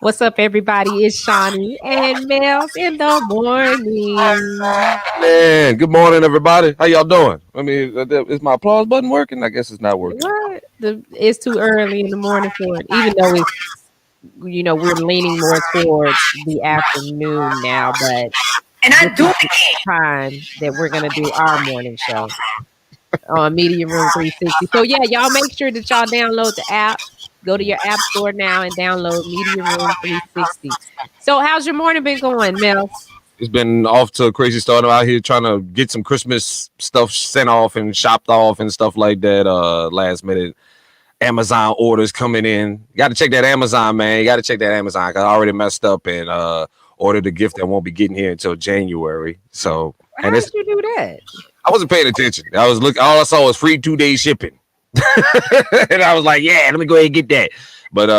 What's up, everybody? It's Shani and Melz in the morning. Man, good morning, everybody. How y'all doing? I mean, is my applause button working? I guess it's not working. What? It's too early in the morning for it, even though we're leaning more towards the afternoon now, but And this I do is the time that we're going to do our morning show on Media Room 360. So, yeah, y'all make sure that y'all download the app. Go to your app store now and download Media Room 360. So, how's your morning been going, Mel? It's been off to a crazy start. I'm out here trying to get some Christmas stuff sent off and shopped off and stuff like that. Last minute Amazon orders coming in. Got to check that Amazon, man. You got to check that Amazon because I already messed up and ordered a gift that won't be getting here until January. So, how did you do that? I wasn't paying attention. I was looking. All I saw was free 2-day shipping. And I was like, yeah, let me go ahead and get that. But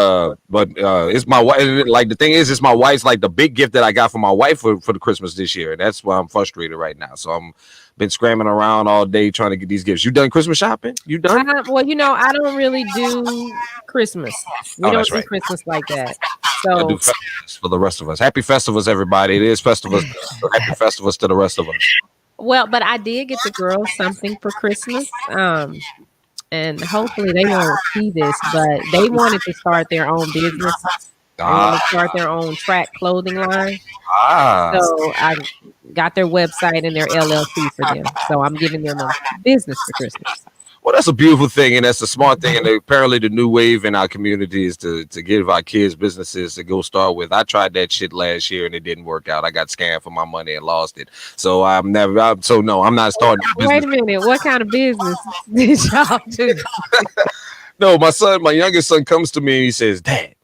it's my wife. Like the thing is, it's my wife's like the big gift that I got for my wife for the Christmas this year. And that's why I'm frustrated right now. So I'm been scrambling around all day trying to get these gifts. You done Christmas shopping? You done? Well, I don't really do Christmas. We don't do Christmas like that. So I do festivals for the rest of us. Happy festivals, everybody. It is festivals. Happy festivals to the rest of us. Well, but I did get the girls something for Christmas. And hopefully they won't see this, but they wanted to start their own business. They want to start their own track clothing line. So I got their website and their LLC for them. So I'm giving them a business for Christmas. Well, that's a beautiful thing, and that's a smart thing. And apparently, the new wave in our community is to give our kids businesses to go start with. I tried that shit last year, and it didn't work out. I got scammed for my money and lost it. So I'm not starting. Wait a minute, what kind of business did y'all do? No, my youngest son, comes to me and he says, "Dad,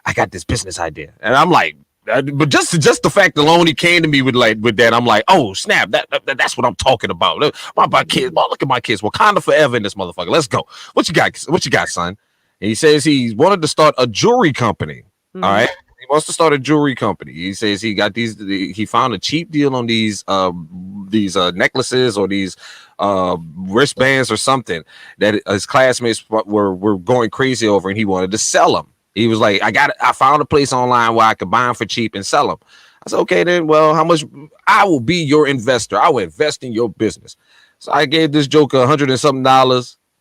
I got this business idea," and I'm like. But just the fact alone, he came to me with that. I'm like, oh snap, that's what I'm talking about. My kids, look at my kids. Wakanda forever in this motherfucker. Let's go. What you got, son? And he says he wanted to start a jewelry company. Mm-hmm. All right, he wants to start a jewelry company. He says he got these. He found a cheap deal on these necklaces or these wristbands or something that his classmates were going crazy over, and he wanted to sell them. He was like, I found a place online where I could buy them for cheap and sell them. I said, okay, then, well, how much? I will be your investor. I will invest in your business. So I gave this joker $100 and something,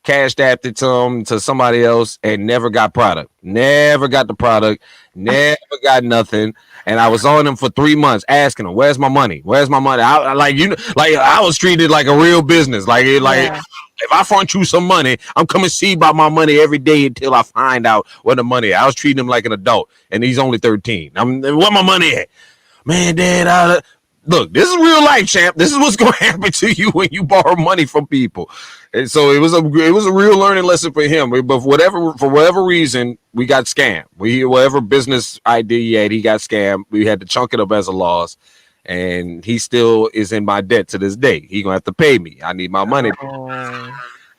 cashed after to somebody else, and never got product. Never got the product. Never got nothing. And I was on him for 3 months asking him, where's my money? Where's my money? I was treated like a real business. Yeah. If I front you some money, I'm coming to see about my money every day until I find out where the money is. I was treating him like an adult, and he's only 13. Where my money at? Man, Dad, look, this is real life, champ. This is what's going to happen to you when you borrow money from people. And so it was a real learning lesson for him. But for whatever reason, we got scammed. Whatever business idea he got scammed. We had to chunk it up as a loss. And he still is in my debt to this day. He gonna have to pay me. I need my money.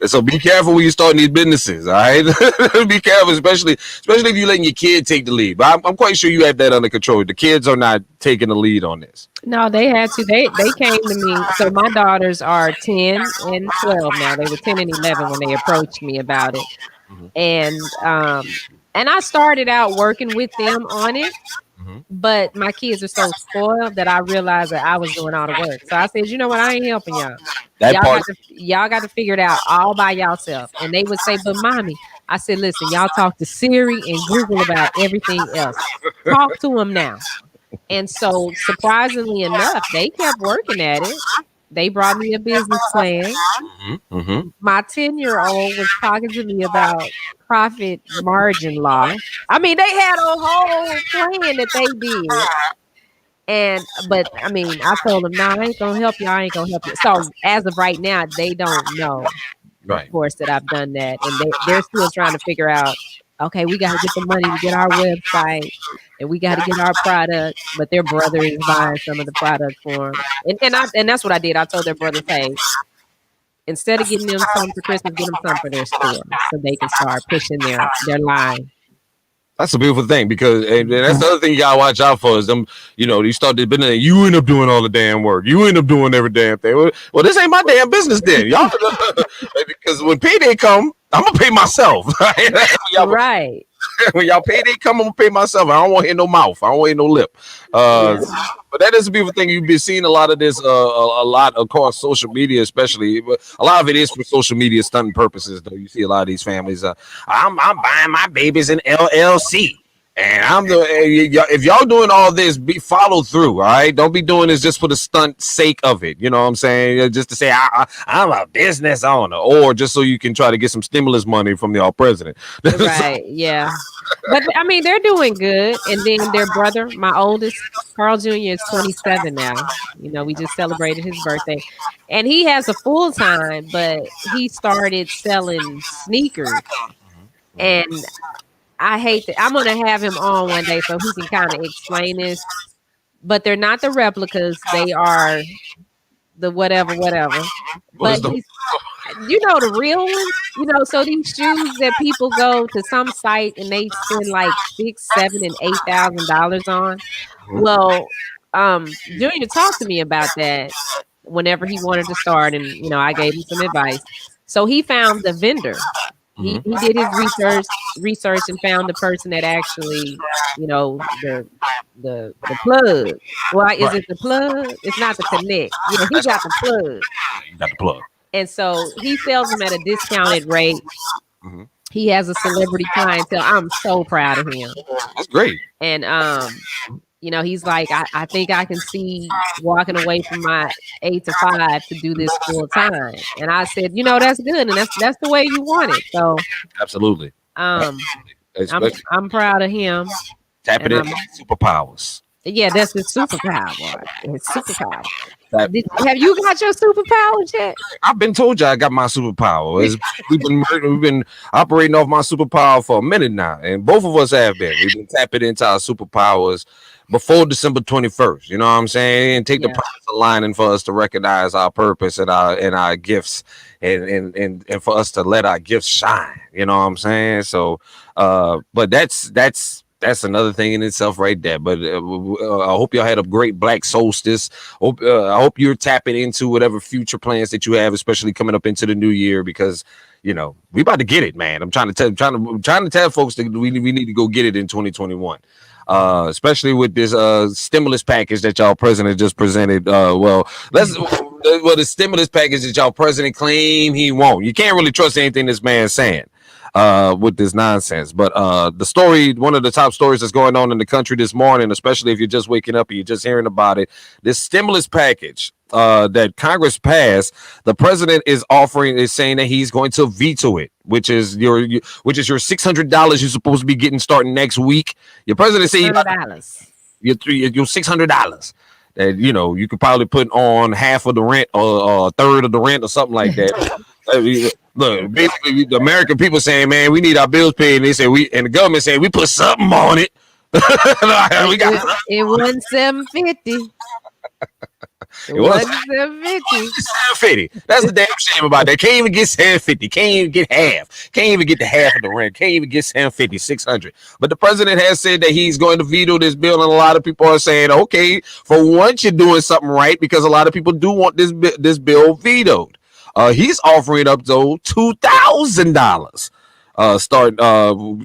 So be careful when you start these businesses. All right, be careful, especially if you're letting your kid take the lead. But I'm quite sure you have that under control. The kids are not taking the lead on this. No, they had to. They came to me. So my daughters are 10 and 12 now. They were 10 and 11 when they approached me about it, and I started out working with them on it. But my kids are so spoiled that I realized that I was doing all the work. So I said, you know what? I ain't helping y'all. Y'all got to figure it out all by yourself. And they would say, but mommy, I said, listen, y'all talk to Siri and Google about everything else. Talk to them now. And so surprisingly enough, they kept working at it. They brought me a business plan. My 10-year-old was talking to me about profit margin law. I mean, they had a whole plan that they did. But I told them, I ain't gonna help you. I ain't gonna help you. So as of right now, they don't know, of course, that I've done that, and they're still trying to figure out. Okay, we got to get the money to get our website, and we got to get our product. But their brother is buying some of the product for them, and that's what I did. I told their brother, hey, instead of getting them something for Christmas, get them something for their store so they can start pushing their line. That's a beautiful thing because and that's the other thing you gotta watch out for is them. You start the business, you end up doing all the damn work. You end up doing every damn thing. Well, this ain't my damn business then, y'all. Because when payday come, I'm gonna pay myself. Right. When y'all pay, they come. I'm gonna pay myself. I don't want to hear no mouth. I don't want to hear no lip. Yeah. But that is a beautiful thing. You've been seeing a lot of this, a lot across social media, especially. But a lot of it is for social media stunting purposes, though. You see a lot of these families. I'm buying my babies in LLC. And I'm the if y'all doing all this, be follow through. All right, don't be doing this just for the stunt sake of it. You know what I'm saying? Just to say I'm a business owner, or just so you can try to get some stimulus money from the president. Right. Yeah. But I mean, they're doing good. And then their brother, my oldest, Carl Jr. is 27 now. You know, we just celebrated his birthday. And he has a full time, but he started selling sneakers. And I hate that. I'm gonna have him on one day so he can kind of explain this. But they're not the replicas. They are the whatever, whatever. What But is the he's, you know, the real ones. You know, so these shoes that people go to some site and they spend like $6, $7, and $8,000 on. Well, Junior talked to me about that whenever he wanted to start, and you know, I gave him some advice. So he found the vendor. He did his research and found the person that actually, you know, the plug. Well, is Right. it the plug? It's not the connect. Yeah, he got the plug. You got the plug. And so he sells them at a discounted rate. Mhm. He has a celebrity clientele. I'm so proud of him. That's great. And you know, he's like, I think I can see walking away from my 8 to 5 to do this full time. And I said, you know, that's good, and that's the way you want it. So Absolutely. I'm Especially I'm proud of him. tapping And into superpowers. yeah, that's his superpower. His superpower. That- Have you got your superpowers yet? I've been told you I got my superpower. We've been operating off my superpower for a minute now, and both of us have been. We've been tapping into our superpowers before December 21st. You know what I'm saying? And take the Yeah. promise aligning for us to recognize our purpose and our gifts, and for us to let our gifts shine. You know what I'm saying? So, but that's another thing in itself right there. But I hope y'all had a great Black Solstice. I hope you're tapping into whatever future plans that you have, especially coming up into the new year, because you know we about to get it, man. I'm trying to tell folks that we need to go get it in 2021. Especially with this stimulus package that y'all president just presented. The stimulus package that y'all president claim he won't. You can't really trust anything this man's saying with this nonsense. But the story, one of the top stories that's going on in the country this morning, especially if you're just waking up and you're just hearing about it, this stimulus package that Congress passed, the president is saying that he's going to veto it, which is your $600 you're supposed to be getting starting next week. Your president said $100. your $600 that you could probably put on half of the rent or a third of the rent or something like that. Look, basically, the American people saying, "Man, we need our bills paid," and they say and the government saying we put something on it. We got it wasn't $750. It wasn't $750. That's the damn shame about that. Can't even get $750. Can't even get half. Can't even get the half of the rent. Can't even get $750, $600. But the president has said that he's going to veto this bill, and a lot of people are saying, "Okay, for once you're doing something right," because a lot of people do want this bill vetoed. He's offering up though $2,000 start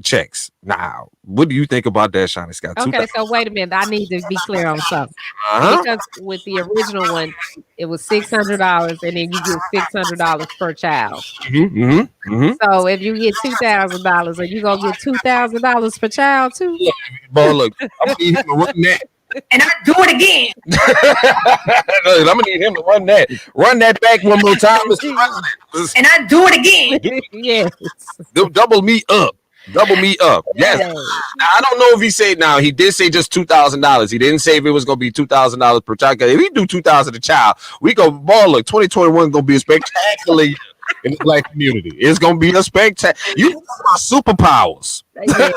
checks. Now, what do you think about that, Shani Scott? Okay, so wait a minute. I need to be clear on something. Because with the original one, it was $600, and then you get $600 per child. So if you get $2,000, are you gonna get $2,000 per child too? Boy, look, I'm gonna need him to run that. And I do it again. I'm gonna need him to run that. Run that back one more time, Mr. President. And I do it again. Yes. Double me up. Double me up. Yes. Now, I don't know if he said now. He did say just $2,000. He didn't say if it was gonna be $2,000 per child. If we do $2,000 a child, we go ball. Look, 2021 gonna be a spectacular year in the Black community. It's gonna be a spectacular. You talk about superpowers. Yeah.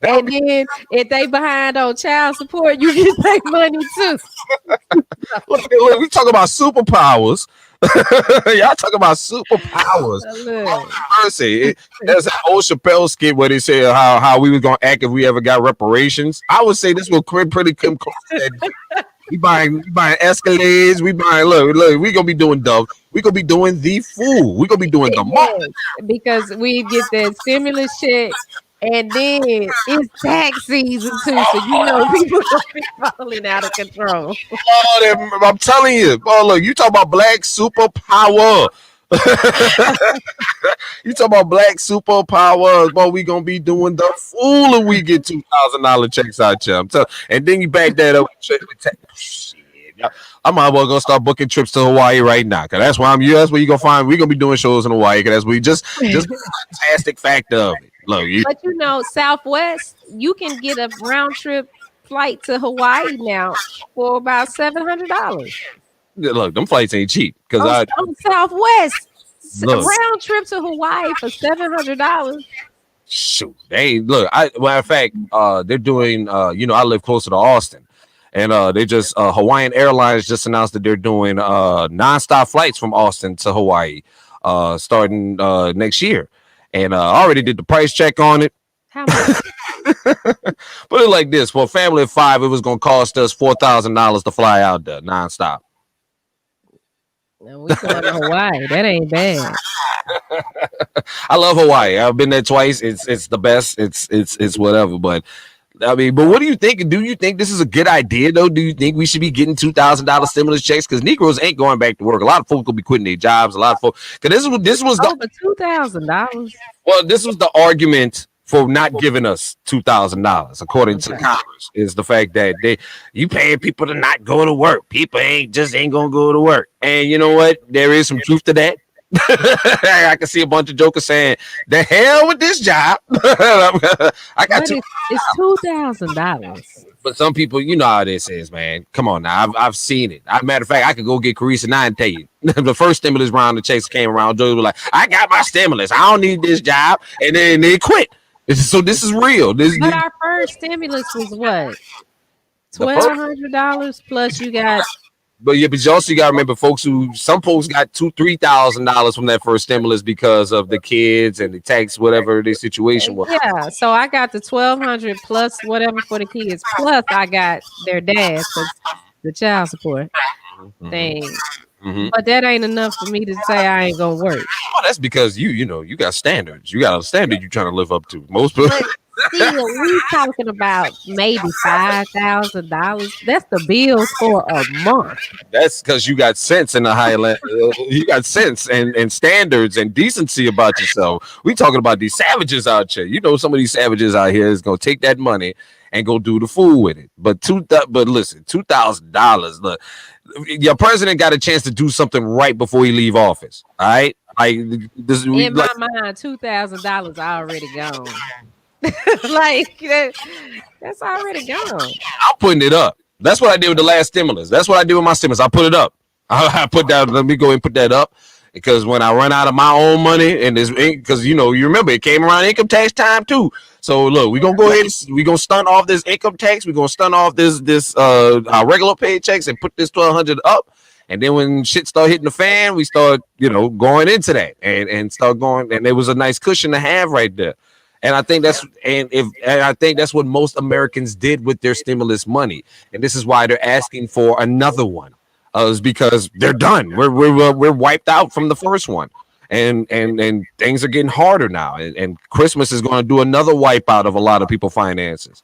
And then if they behind on child support, you get their money too. Look, we talk about superpowers. Y'all talk about superpowers. There's an old Chappelle skit where they say how we was gonna act if we ever got reparations. I would say this will pretty come close to that. We buying Escalades. We buying look. We gonna be doing the. We gonna be doing the fool. We gonna be doing the month. Yes, because we get that stimulus check, and then it's tax season too. So people gonna be falling out of control. I'm telling you. Oh, look, you talk about black superpower. You talk about black superpower, boy. We gonna be doing the fool if we get $2,000 checks out here. And then you back that up. Shit, I might well gonna start booking trips to Hawaii right now, cause that's why I'm. That's where you gonna find. We gonna be doing shows in Hawaii, cause that's we just fantastic factor of it. Look, But Southwest, you can get a round trip flight to Hawaii now for about $700. look, them flights ain't cheap. Cause On Southwest, look, round trip to Hawaii for $700. shoot, they look. Matter of fact, they're doing. I live closer to Austin, and they just Hawaiian Airlines just announced that they're doing nonstop flights from Austin to Hawaii, starting next year. And I already did the price check on it. How much? Put it like this: for a family of 5, it was going to cost us $4,000 to fly out there nonstop. Now we going to Hawaii. That ain't bad. I love Hawaii. I've been there twice. It's the best. It's whatever. But I mean, but what do you think? Do you think this is a good idea though? Do you think we should be getting $2,000 stimulus checks? Because Negroes ain't going back to work. A lot of folks will be quitting their jobs. A lot of folks. Because this was the over $2,000. Well, this was the argument for not giving us $2,000, according to Congress, is the fact that you paying people to not go to work. People ain't gonna go to work. And you know what? There is some truth to that. I can see a bunch of jokers saying, "The hell with this job." I got it's $2,000. But some people, you know how this is, man. Come on now, I've seen it. Matter of fact, I could go get Carissa now and tell you. The first stimulus round, the checks came around. Joey was like, "I got my stimulus. I don't need this job," and then they quit. So this is real. But our first stimulus was what? $1,200 plus you got. But you also got to remember, some folks got $2,000-$3,000 from that first stimulus because of the kids and the tax, whatever the situation was. Yeah, so I got the $1,200 plus whatever for the kids, plus I got their dad because the child support thing. Mm-hmm. But that ain't enough for me to say I ain't gonna work. Well, that's because you got standards. You got a standard you're trying to live up to. Most people. Still, we talking about maybe $5,000. That's the bills for a month. That's because you got sense in the Highland. You got sense and standards and decency about yourself. We talking about these savages out here. Some of these savages out here is gonna take that money and go do the fool with it. But listen, $2,000. Look, your president got a chance to do something right before he leave office. All right, in my mind, $2,000 already gone. That's already gone. I'm putting it up. That's what I did with the last stimulus. That's what I did with my stimulus. I put it up. I put that. Let me go and put that up. Because when I run out of my own money, and this, because you remember it came around income tax time too. So look, we're gonna go ahead. We're gonna stunt off this income tax. We're gonna stunt off this our regular paychecks and put this $1,200 up. And then when shit start hitting the fan, we start going into that and start going. And it was a nice cushion to have right there. And I think that's what most Americans did with their stimulus money. And this is why they're asking for another one. Is because they're done. We're wiped out from the first one, and things are getting harder now. And Christmas is going to do another wipeout of a lot of people's finances,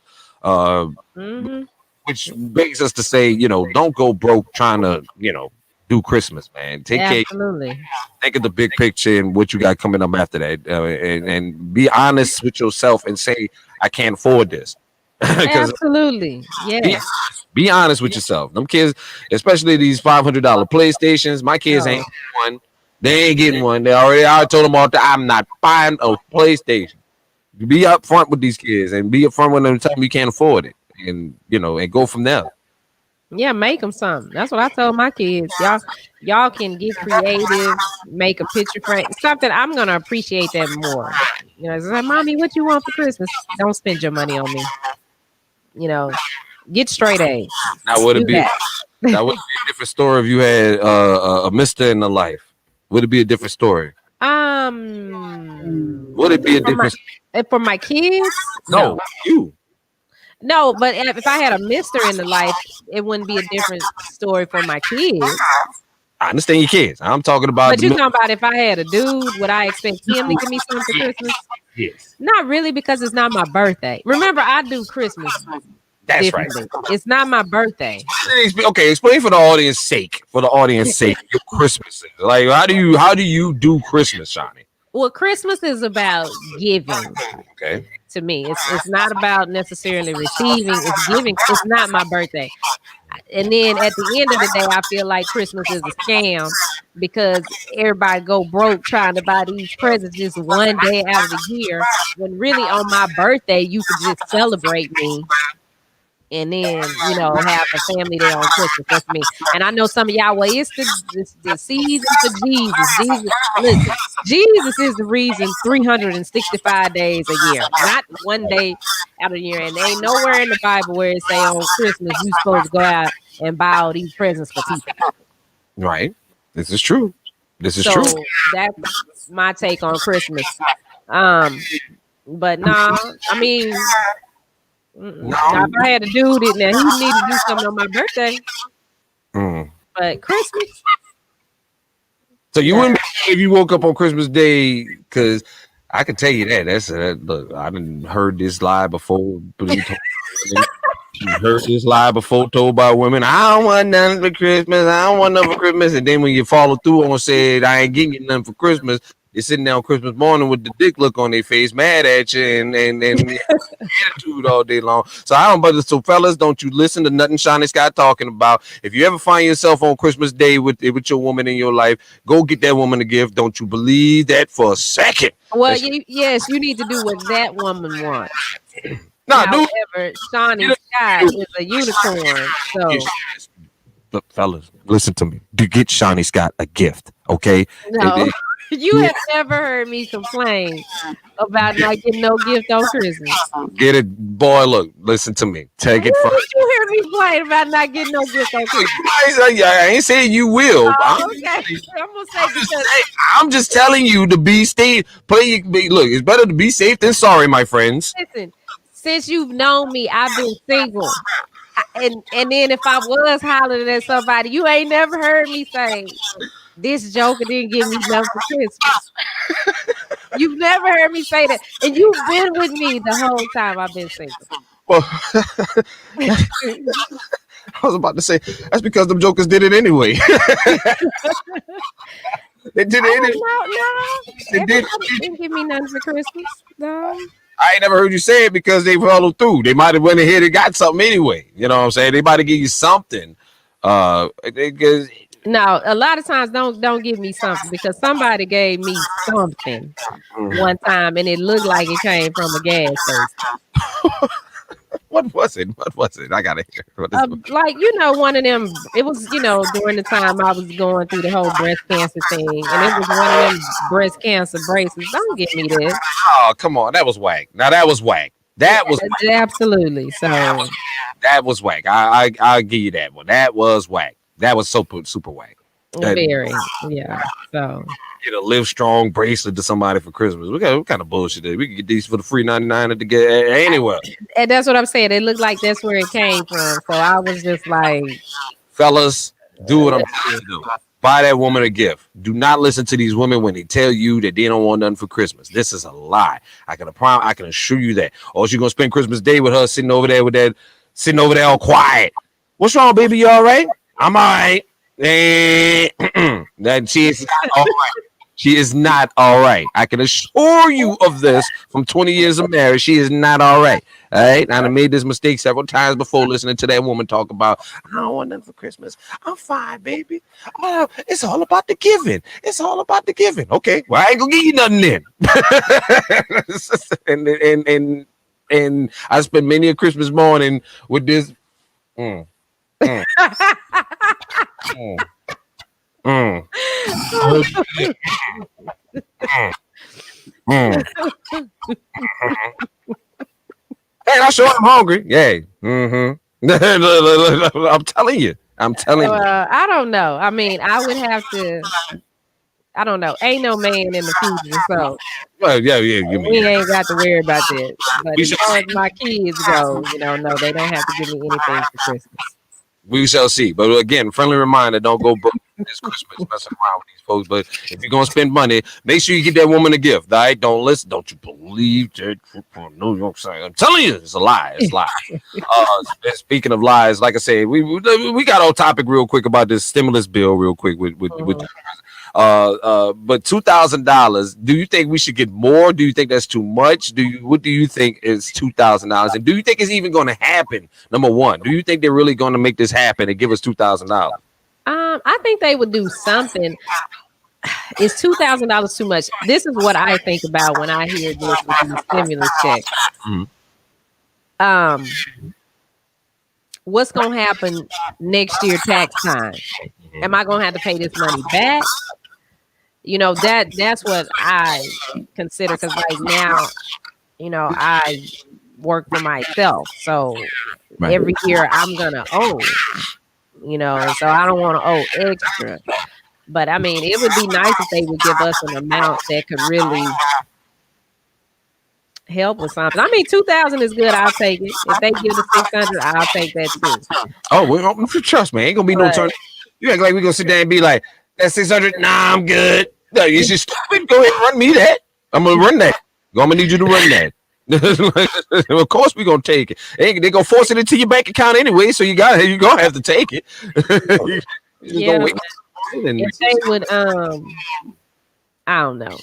which begs us to say, don't go broke trying to, do Christmas, man. Absolutely. Think of the big picture and what you got coming up after that, and be honest with yourself and say, I can't afford this. Absolutely, yeah. Be honest with yourself. Them kids, especially these $500 PlayStations, my kids ain't getting one. They ain't getting one. I told them all the time, I'm not buying a PlayStation. Be upfront with these kids and be upfront with them. Tell them you can't afford it, and and go from there. Yeah, make them something. That's what I told my kids. Y'all can get creative, make a picture frame, something. I'm gonna appreciate that more. It's like, Mommy, what you want for Christmas? Don't spend your money on me. Get straight A's. Now would it be a different story if you had a mister in the life? Would it be a different story? Would it be a different for my kids? No, you. No, but if I had a mister in the life, it wouldn't be a different story for my kids. I understand your kids. I'm talking about But the you talking about if I had a dude, would I expect him to give me something for Christmas? yes. Not really, because it's not my birthday. Remember, I do Christmas That's right. differently. It's not my birthday. Okay, explain for the audience sake. For the audience sake, your Christmas is like how do you do Christmas, Shani? Well, Christmas is about giving. Okay. To me, it's not about necessarily receiving. It's giving. It's not my birthday. And then at the end of the day, I feel like Christmas is a scam because everybody go broke trying to buy these presents just one day out of the year. When really on my birthday, you could just celebrate me and then have a family day on Christmas. That's me. And I know some of y'all, well, it's the season for Jesus. Listen, Jesus is the reason 365 days a year, not one day out of the year. And there ain't nowhere in the Bible where it say on Christmas you supposed to go out and buy all these presents for people. Right. This is true. So that's my take on Christmas. But nah, I mean, now, if I had to do it, now he need to do something on my birthday. But Christmas. So you wouldn't be if you woke up on Christmas Day, because I can tell you that. Look, I done heard this lie before. You heard this lie before told by women. I don't want nothing for Christmas. I don't want nothing for Christmas. And then when you follow through on said I ain't getting you nothing for Christmas, they're sitting there on Christmas morning with the dick look on their face, mad at you and attitude all day long. So I don't. But so fellas, don't you listen to nothing Shani's got talking about. If you ever find yourself on Christmas Day with your woman in your life, go get that woman a gift. Don't you believe that for a second? Well, yes, you need to do what that woman wants. Nah, however, Shani Scott is a unicorn. So, look, fellas, listen to me. Do get Shani Scott a gift, okay? No. You have never heard me complain about not getting no gift on Christmas. Get it, boy. Look, listen to me. Take it from. Did you hear me complain about not getting no gift on Christmas? I ain't saying you will. Okay. I'm gonna say because I'm just telling you to be safe. Look, it's better to be safe than sorry, my friends. Listen, since you've known me, I've been single. And then if I was hollering at somebody, you ain't never heard me say, this joker didn't give me nothing for Christmas. You've never heard me say that. And you've been with me the whole time I've been single. Well, I was about to say, that's because them jokers did it anyway. They did it anyway. No. They didn't give me nothing for Christmas. No. I ain't never heard you say it because they followed through. They might have went ahead and got something anyway. You know what I'm saying? They might have give you something. No, a lot of times don't give me something because somebody gave me something one time and it looked like it came from a gas station. What was it? I gotta hear. Like one of them. It was during the time I was going through the whole breast cancer thing, and it was one of them breast cancer bracelets. Don't give me this. Oh, come on, that was whack. Now that was whack. That was absolutely so. That was whack. I'll give you that one. That was whack. That was super whack. Very, yeah. So get a Live Strong bracelet to somebody for Christmas. What kind of bullshit is? We can get these for the free 99 to get anywhere. And that's what I'm saying. It looked like that's where it came from. So I was just like, fellas, do what I'm telling you to do. Buy that woman a gift. Do not listen to these women when they tell you that they don't want nothing for Christmas. This is a lie. I can assure you that. Or she's gonna spend Christmas Day with her sitting over there all quiet. What's wrong, baby? You all right? I'm all right. That she is not all right. She is not all right. I can assure you of this from 20 years of marriage. She is not all right. All right. I made this mistake several times before listening to that woman talk about, I don't want nothing for Christmas. I'm fine, baby. It's all about the giving. It's all about the giving. Okay. Well, I ain't gonna give you nothing then. and I spent many a Christmas morning with this. Hey, I sure I'm hungry. Yay. I'm telling you. I don't know. I mean, I would have to. I don't know. Ain't no man in the future, so Well, yeah, you we mean ain't got to worry about that. But we as shall far see. as my kids go, no, they don't have to give me anything for Christmas. We shall see. But again, friendly reminder: don't go broke this Christmas messing around with these folks. But if you're gonna spend money, make sure you get that woman a gift. All right, don't listen. Don't you believe that? No, you know what I'm saying. I'm telling you, it's a lie. It's a lie. Speaking of lies, like I said, we got on topic real quick about this stimulus bill, real quick with Mhm. but $2,000. Do you think we should get more? Do you think that's too much? What do you think is $2,000? And do you think it's even going to happen? Number one, do you think they're really going to make this happen and give us $2,000? I think they would do something. Is $2,000 too much? This is what I think about when I hear this with these stimulus checks. Mhm. Um, what's gonna happen next year tax time? Am I gonna have to pay this money back? That's what I consider because right now, I work for myself. So Right. every year I'm gonna owe, and so I don't want to owe extra. But I mean, it would be nice if they would give us an amount that could really help with something. I mean, 2,000 is good. I'll take it. If they give the 600, I'll take that too. Oh, well, trust me, ain't gonna be no But turn. You act like we gonna sit there and be like, "That's 600." Nah, I'm good. No, you just stupid. Go ahead and run me that. I'm gonna run that. I'm gonna need you to run that. Of course we gonna take it. They gonna force it into your bank account anyway, so you gonna have to take it. You just yeah, gonna wait and if they would, I don't know.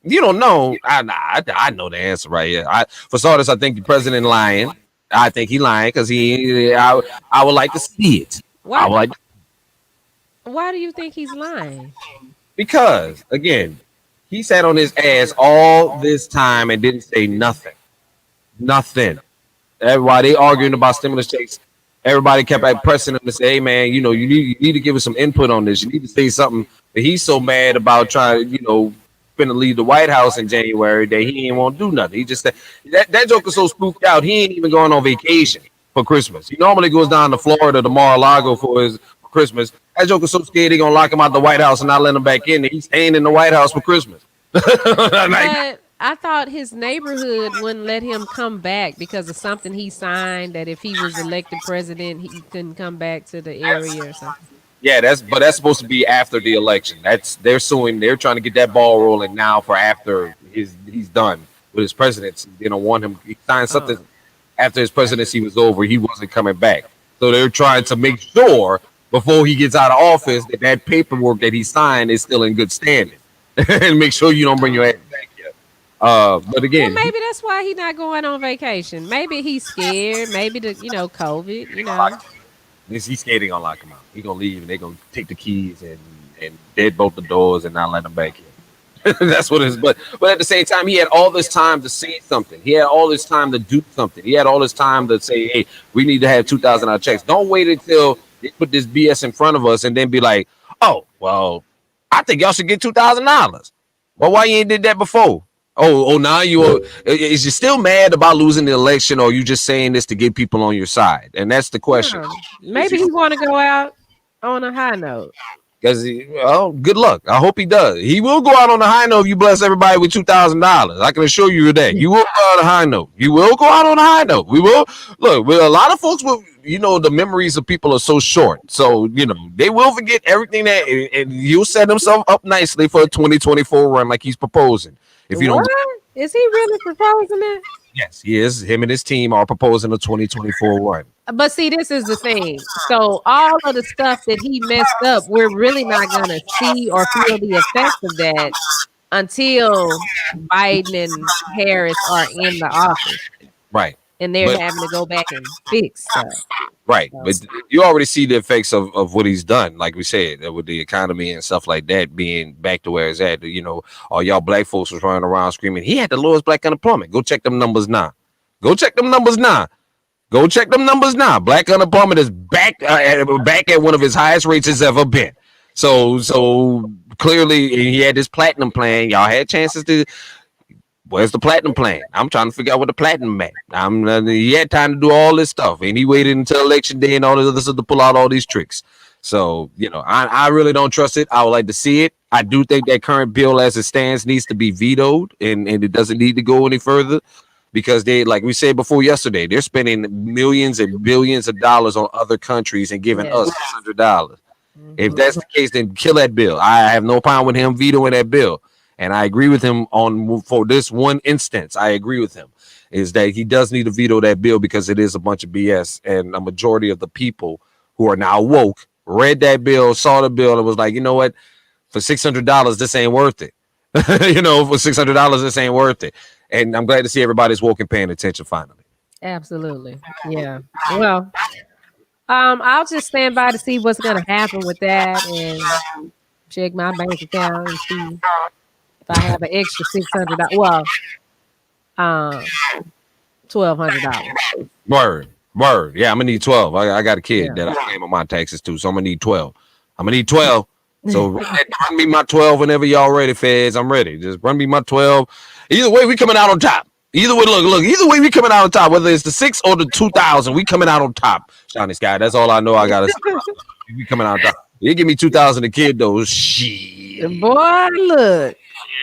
you don't know. I know the answer right here. For starters, I think the president lying. I think he lying because I would like to see it. I Why? would like Why do you think he's lying? because again, he sat on his ass all this time and didn't say nothing. Nothing. Everybody they arguing about stimulus checks. Everybody kept pressing him to say, "Hey man, you need to give us some input on this. You need to say something." But he's so mad about trying, finna leave the White House in January that he ain't want to do nothing. He just said that joker's so spooked out. He ain't even going on vacation for Christmas. He normally goes down to Florida to Mar-a-Lago for Christmas. That joker's so scared he gonna lock him out the White House and not let him back in. He's staying in the White House for Christmas. But I thought his neighborhood wouldn't let him come back because of something he signed that if he was elected president, he couldn't come back to the area or something. Yeah, that's supposed to be after the election. They're suing. They're trying to get that ball rolling now for after he's done with his presidency. They don't want him. He signed something Oh, after his presidency was over. He wasn't coming back. So they're trying to make sure before he gets out of office that paperwork that he signed is still in good standing, and make sure you don't bring your ass back yet. But well, again, maybe that's why he's not going on vacation. Maybe he's scared. Maybe COVID. he's skating gonna lock him out. He gonna leave and they gonna take the keys and deadbolt the doors and not let him back in. That's what it is. But at the same time, he had all this time to say something. He had all this time to do something. He had all this time to say, "Hey, we need to have $2,000 checks." Don't wait until they put this BS in front of us and then be like, "Oh, well, I think y'all should get $2,000." Well, why you ain't did that before? Now is you still mad about losing the election, or you just saying this to get people on your side? And that's the question. Maybe he want to go out on a high note. Because good luck. I hope he does. He will go out on a high note if you bless everybody with $2,000. I can assure you that you will go out on a high note. You will go out on a high note. We will look. With a lot of folks, will the memories of people are so short, so they will forget everything and you'll set himself up nicely for a 2024 run like he's proposing. If you What? don't, Is he really proposing that? yes, he is. Him and his team are proposing a 2024 run. But see, this is the thing. So all of the stuff that he messed up, we're really not gonna see or feel the effects of that until Biden and Harris are in the office Right. and they're But having to go back and fix stuff. right, So, but you already see the effects of what he's done, like we said, with the economy and stuff like that being back to where it's at. All y'all black folks was running around screaming, he had the lowest black unemployment. Go check them numbers now. Go check them numbers now. Go check them numbers now. Black unemployment is back at one of his highest rates it's ever been. So clearly he had this platinum plan. Y'all had chances to. Where's the platinum plan? I'm trying to figure out what the platinum meant. He had time to do all this stuff, and he waited until election day and all this other stuff to pull out all these tricks. So, I really don't trust it. I would like to see it. I do think that current bill as it stands needs to be vetoed, and it doesn't need to go any further because they, like we said before yesterday, they're spending millions and billions of dollars on other countries and giving us $600. If that's the case, then kill that bill. I have no problem with him vetoing that bill. And I agree with him for this one instance. I agree with him is that he does need to veto that bill because it is a bunch of BS. And a majority of the people who are now woke read that bill, saw the bill, and was like, you know what? For $600, this ain't worth it. For $600, this ain't worth it. And I'm glad to see everybody's woke and paying attention finally. Absolutely. Yeah. Well, I'll just stand by to see what's gonna happen with that and check my bank account and see if I have an extra $600. Well, $1,200. Word. Yeah, I'm gonna need 12. I got a kid that I claim on my taxes too, so I'm gonna need 12. So run me my 12 whenever y'all ready, feds. I'm ready. Just run me my 12. Either way, we coming out on top. Either way, look. Either way, we coming out on top. Whether it's the 6 or the 2,000, we coming out on top. Shani Sky. That's all I know. I gotta say. We coming out on top. You give me 2,000 a kid though. Shit. Boy, look.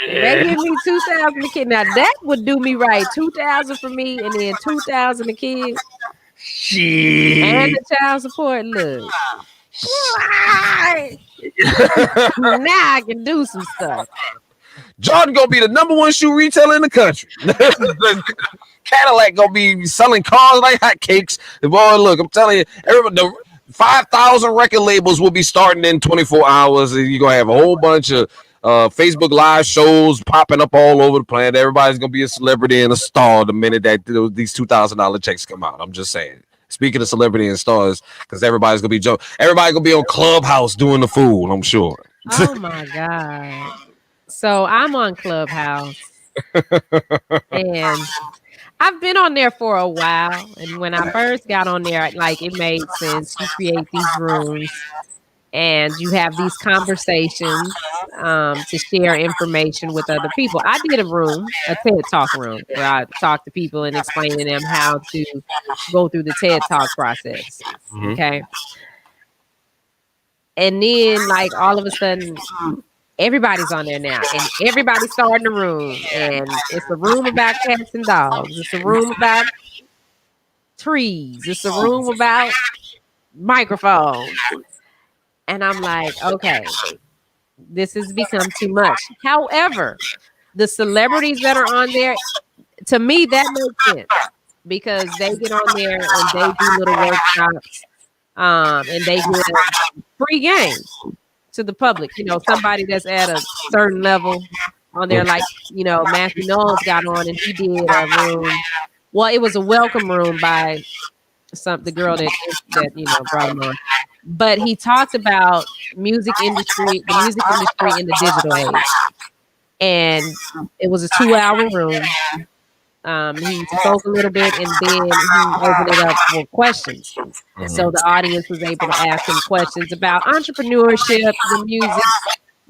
They give me 2,000 a kid. Now that would do me right. 2,000 for me, and then 2,000 a kid. Shit. And the child support. Look. Now I can do some stuff. Jordan gonna be the #1 shoe retailer in the country. Cadillac gonna be selling cars like hotcakes. Boy, look, I'm telling you, everybody, the 5,000 record labels will be starting in 24 hours. And you're gonna have a whole bunch of Facebook Live shows popping up all over the planet. Everybody's gonna be a celebrity and a star the minute that these $2,000 checks come out. I'm just saying. Speaking of celebrity and stars, because everybody's gonna be everybody's gonna be on Clubhouse doing the fool, I'm sure. Oh my God. So I'm on Clubhouse. And I've been on there for a while. And when I first got on there, like it made sense to create these rooms. And you have these conversations to share information with other people. I did a TED Talk room, where I talk to people and explain to them how to go through the TED Talk process. Mm-hmm. Okay. And then, like, all of a sudden, everybody's on there now, and everybody's starting a room. And it's a room about cats and dogs. It's a room about trees. It's a room about microphones. And I'm like, okay, this has become too much. However, the celebrities that are on there, to me, that makes sense because they get on there and they do little workshops and they give free games to the public. Somebody that's at a certain level on there, like, Matthew Knowles got on and he did a room. Well, it was a welcome room by the girl that brought him on. But he talked about the music industry in the digital age. And it was a 2-hour room. He spoke a little bit and then he opened it up for questions. Mm-hmm. So the audience was able to ask him questions about entrepreneurship, the music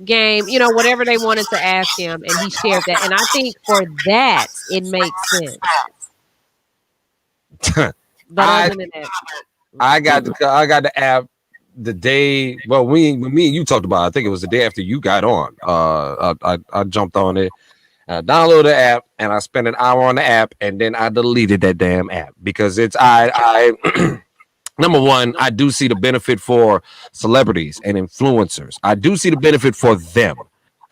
game, whatever they wanted to ask him. And he shared that. And I think for that, it makes sense. But other than that, I got the app the day. Well, when me and you talked about it, I think it was the day after you got on. I jumped on it, downloaded the app, and I spent an hour on the app, and then I deleted that damn app because it's I number one, I do see the benefit for celebrities and influencers. I do see the benefit for them.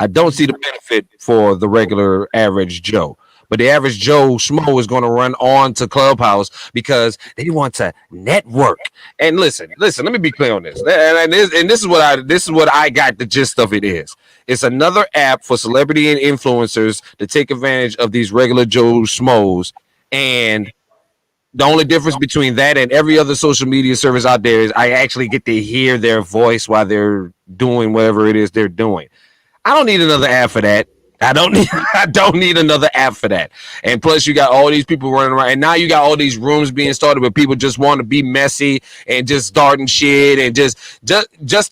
I don't see the benefit for the regular average Joe. But the average Joe Schmo is going to run on to Clubhouse because they want to network. And listen, let me be clear on this. And this is what I got the gist of it is. It's another app for celebrity and influencers to take advantage of these regular Joe Schmoes. And the only difference between that and every other social media service out there is I actually get to hear their voice while they're doing whatever it is they're doing. I don't need another app for that. I don't need I don't need another app for that. And plus you got all these people running around and now you got all these rooms being started where people just want to be messy and just starting shit and just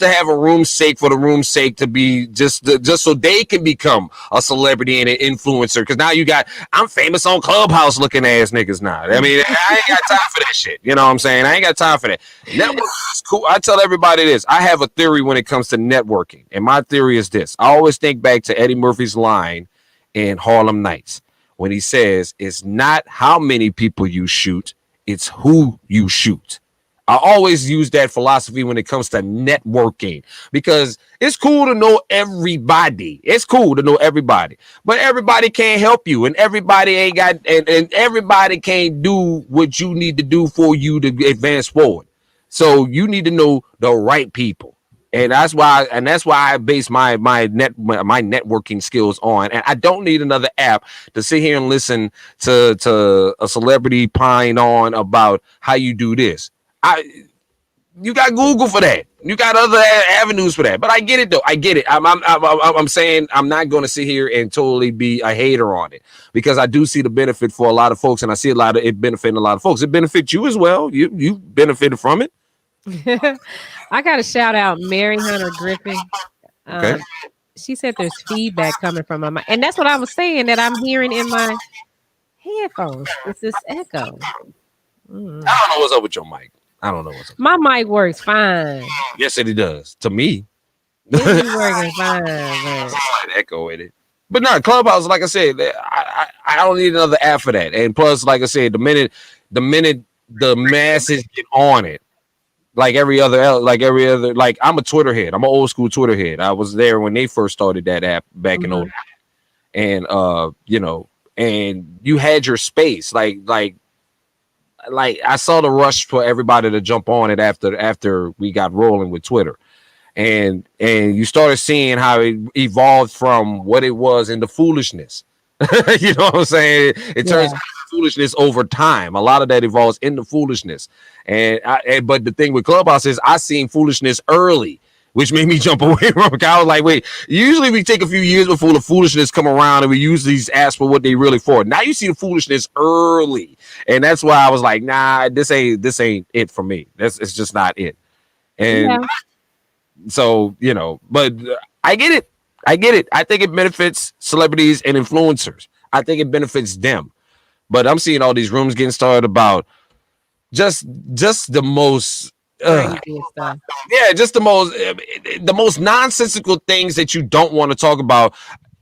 to have a room's sake for the room's sake to be just so they can become a celebrity and an influencer. Cause now you got I'm famous on Clubhouse looking ass niggas now. I mean, I ain't got time for that shit. You know what I'm saying? I ain't got time for that. Networking is cool. I tell everybody this. I have a theory when it comes to networking. And my theory is this. I always think back to Eddie Murphy's line in Harlem Nights when he says it's not how many people you shoot, it's who you shoot. I always use that philosophy when it comes to networking because it's cool to know everybody. It's cool to know everybody, but everybody can't help you, and everybody ain't got, and everybody can't do what you need to do for you to advance forward. So you need to know the right people. And that's why I base my networking skills on. And I don't need another app to sit here and listen to a celebrity pine on about how you do this. I You got Google for that. You got other avenues for that. But I get it though. I get it. I'm saying I'm not going to sit here and totally be a hater on it because I do see the benefit for a lot of folks, and I see a lot of it benefiting a lot of folks. It benefits you as well. You benefited from it. I got to shout out Mary Hunter Griffin. Okay. Um, she said there's feedback coming from my mic, and that's what I was saying that I'm hearing in my headphones. It's this echo. Mm. I don't know what's up with your mic. I don't know what's up. My mic works fine. Yes, it does. To me, It be working fine, but slight echo in it. But no, Clubhouse, like I said, I don't need another app for that. And plus, like I said, the minute the masses get on it, like I'm a Twitter head. I'm an old school Twitter head. I was there when they first started that app back in old, and and you had your space, like I saw the rush for everybody to jump on it after we got rolling with Twitter. And you started seeing how it evolved from what it was into foolishness. You know what I'm saying? It turns into foolishness over time. A lot of that evolves into foolishness. But the thing with Clubhouse is I seen foolishness early, which made me jump away from it. I was like, wait, usually we take a few years before the foolishness come around and we use these apps for what they really for. Now you see the foolishness early. And that's why I was like, nah, this ain't it for me. It's just not it. And so, but I get it. I get it. I think it benefits celebrities and influencers. I think it benefits them. But I'm seeing all these rooms getting started about just the most just the most nonsensical things that you don't want to talk about.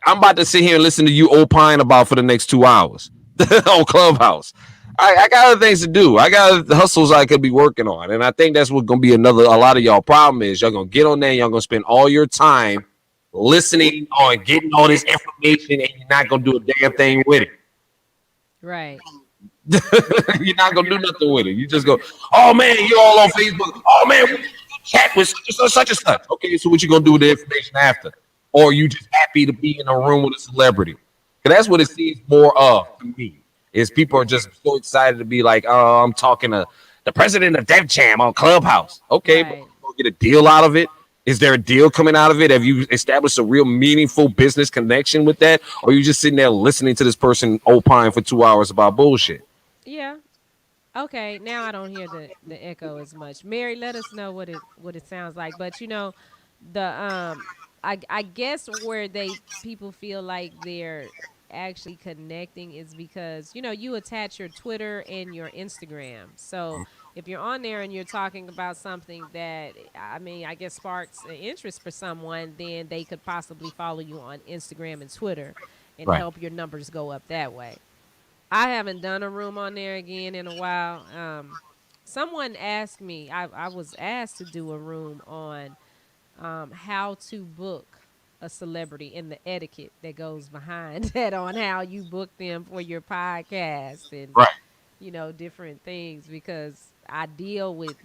I'm about to sit here and listen to you opine about for the next 2 hours on Clubhouse. I got other things to do. I got hustles I could be working on. And I think that's what's going to be a lot of y'all problem is y'all going to get on there and y'all going to spend all your time listening or getting all this information and you're not going to do a damn thing with it. right. You're not going to do nothing with it. You just go, oh man, you're all on Facebook. Oh man, we chat with such and such. Okay, so what you going to do with the information after? Or you just happy to be in a room with a celebrity? Because that's what it seems more of to me. Is people are just so excited to be like, oh, I'm talking to the president of Def Jam on Clubhouse. Okay, Right. but you get a deal out of it. Is there a deal coming out of it? Have you established a real meaningful business connection with that? Or are you just sitting there listening to this person opine for 2 hours about bullshit? Yeah. Okay. Now I don't hear the echo as much. Mary, let us know what it sounds like. But I guess where they people feel like they're actually connecting is because you attach your Twitter and your Instagram. So if you're on there and you're talking about something that I guess sparks an interest for someone, then they could possibly follow you on Instagram and Twitter and Right. help your numbers go up that way. I haven't done a room on there again in a while. Someone asked me, I was asked to do a room on how to book a celebrity and the etiquette that goes behind that on how you book them for your podcast and Right. different things because I deal with